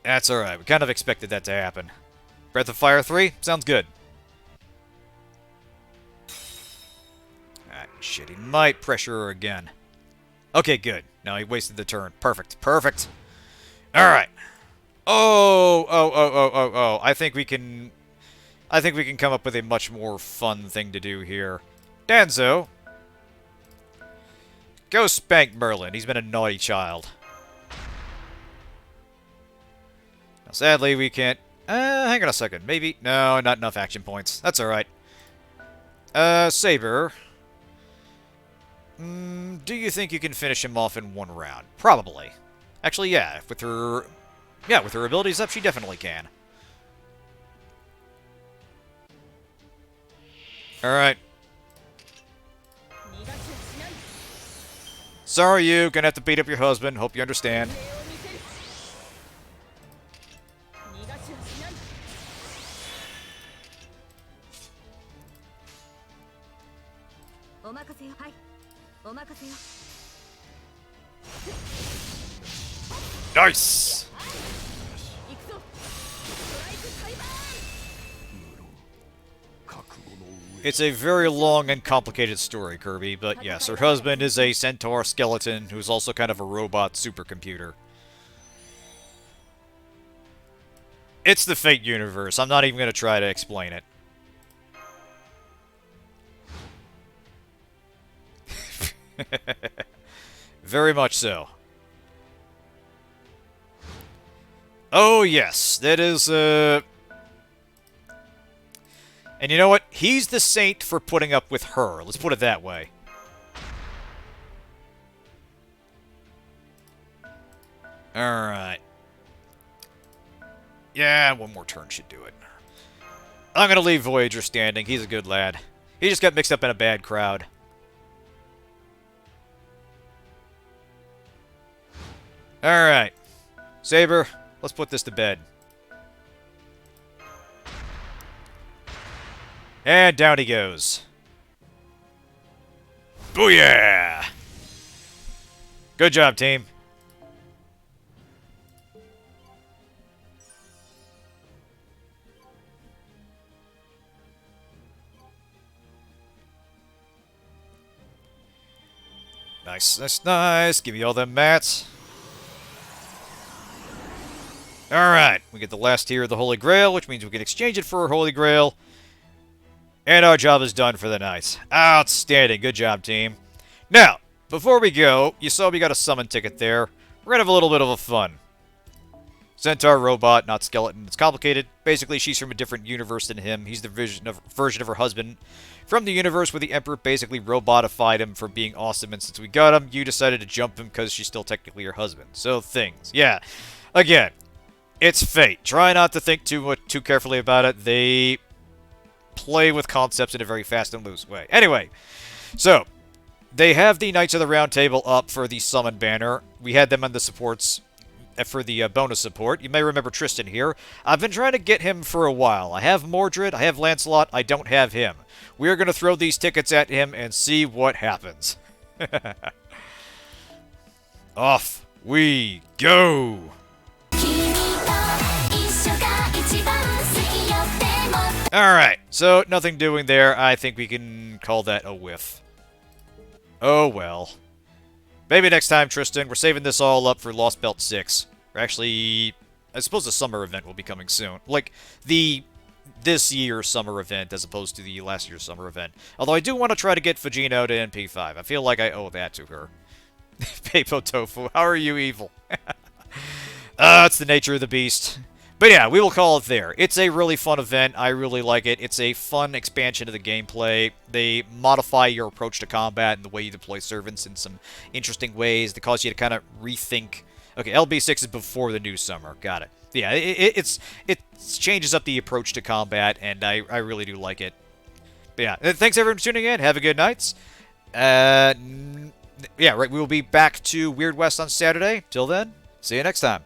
A: That's alright. We kind of expected that to happen. Breath of Fire 3? Sounds good. Alright, shit. He might pressure her again. Okay, good. No, he wasted the turn. Perfect. Perfect. Alright. Oh. I think we can come up with a much more fun thing to do here. Danzo. Go spank Merlin. He's been a naughty child. Now, sadly, we can't... hang on a second. Maybe... No, not enough action points. That's alright. Saber. Do you think you can finish him off in 1 round? Probably. Actually, yeah. With her... Yeah, with her abilities up, she definitely can. Alright. Sorry, you. Gonna have to beat up your husband. Hope you understand. Nice! It's a very long and complicated story, Kirby, but yes, her husband is a centaur skeleton who's also kind of a robot supercomputer. It's the Fate universe. I'm not even going to try to explain it. Very much so. Oh, yes. That is, And you know what? He's the saint for putting up with her. Let's put it that way. Alright. Yeah, one more turn should do it. I'm going to leave Voyager standing. He's a good lad. He just got mixed up in a bad crowd. Alright. Saber, let's put this to bed. And down he goes. Booyah! Good job, team. Nice, nice, nice. Give me all them mats. Alright, we get the last tier of the Holy Grail, which means we can exchange it for a Holy Grail. And our job is done for the night. Outstanding. Good job, team. Now, before we go, you saw we got a summon ticket there. We're going to have a little bit of a fun. Centaur robot, not skeleton. It's complicated. Basically, she's from a different universe than him. He's the version of her husband from the universe where the Emperor basically robotified him for being awesome, and since we got him, you decided to jump him because she's still technically your husband. So, things. Yeah. Again, it's fate. Try not to think too carefully about it. They play with concepts in a very fast and loose way. Anyway, so they have the Knights of the Round Table up for the summon banner. We had them on the supports for the bonus support. You may remember Tristan here. I've been trying to get him for a while. I have Mordred, I have Lancelot, I don't have him. We're going to throw these tickets at him and see what happens. Off we go! Alright, so nothing doing there. I think we can call that a whiff. Oh well. Maybe next time, Tristan. We're saving this all up for Lost Belt 6. Or actually, I suppose the summer event will be coming soon. Like, this year's summer event as opposed to the last year's summer event. Although I do want to try to get Fujino to NP5. I feel like I owe that to her. Peipo Tofu, how are you evil? It's the nature of the beast. But yeah, we will call it there. It's a really fun event. I really like it. It's a fun expansion of the gameplay. They modify your approach to combat and the way you deploy servants in some interesting ways that cause you to kind of rethink. Okay, LB6 is before the new summer. Got it. Yeah, it changes up the approach to combat, and I really do like it. But yeah, thanks everyone for tuning in. Have a good night. Yeah, right. We will be back to Weird West on Saturday. Till then, see you next time.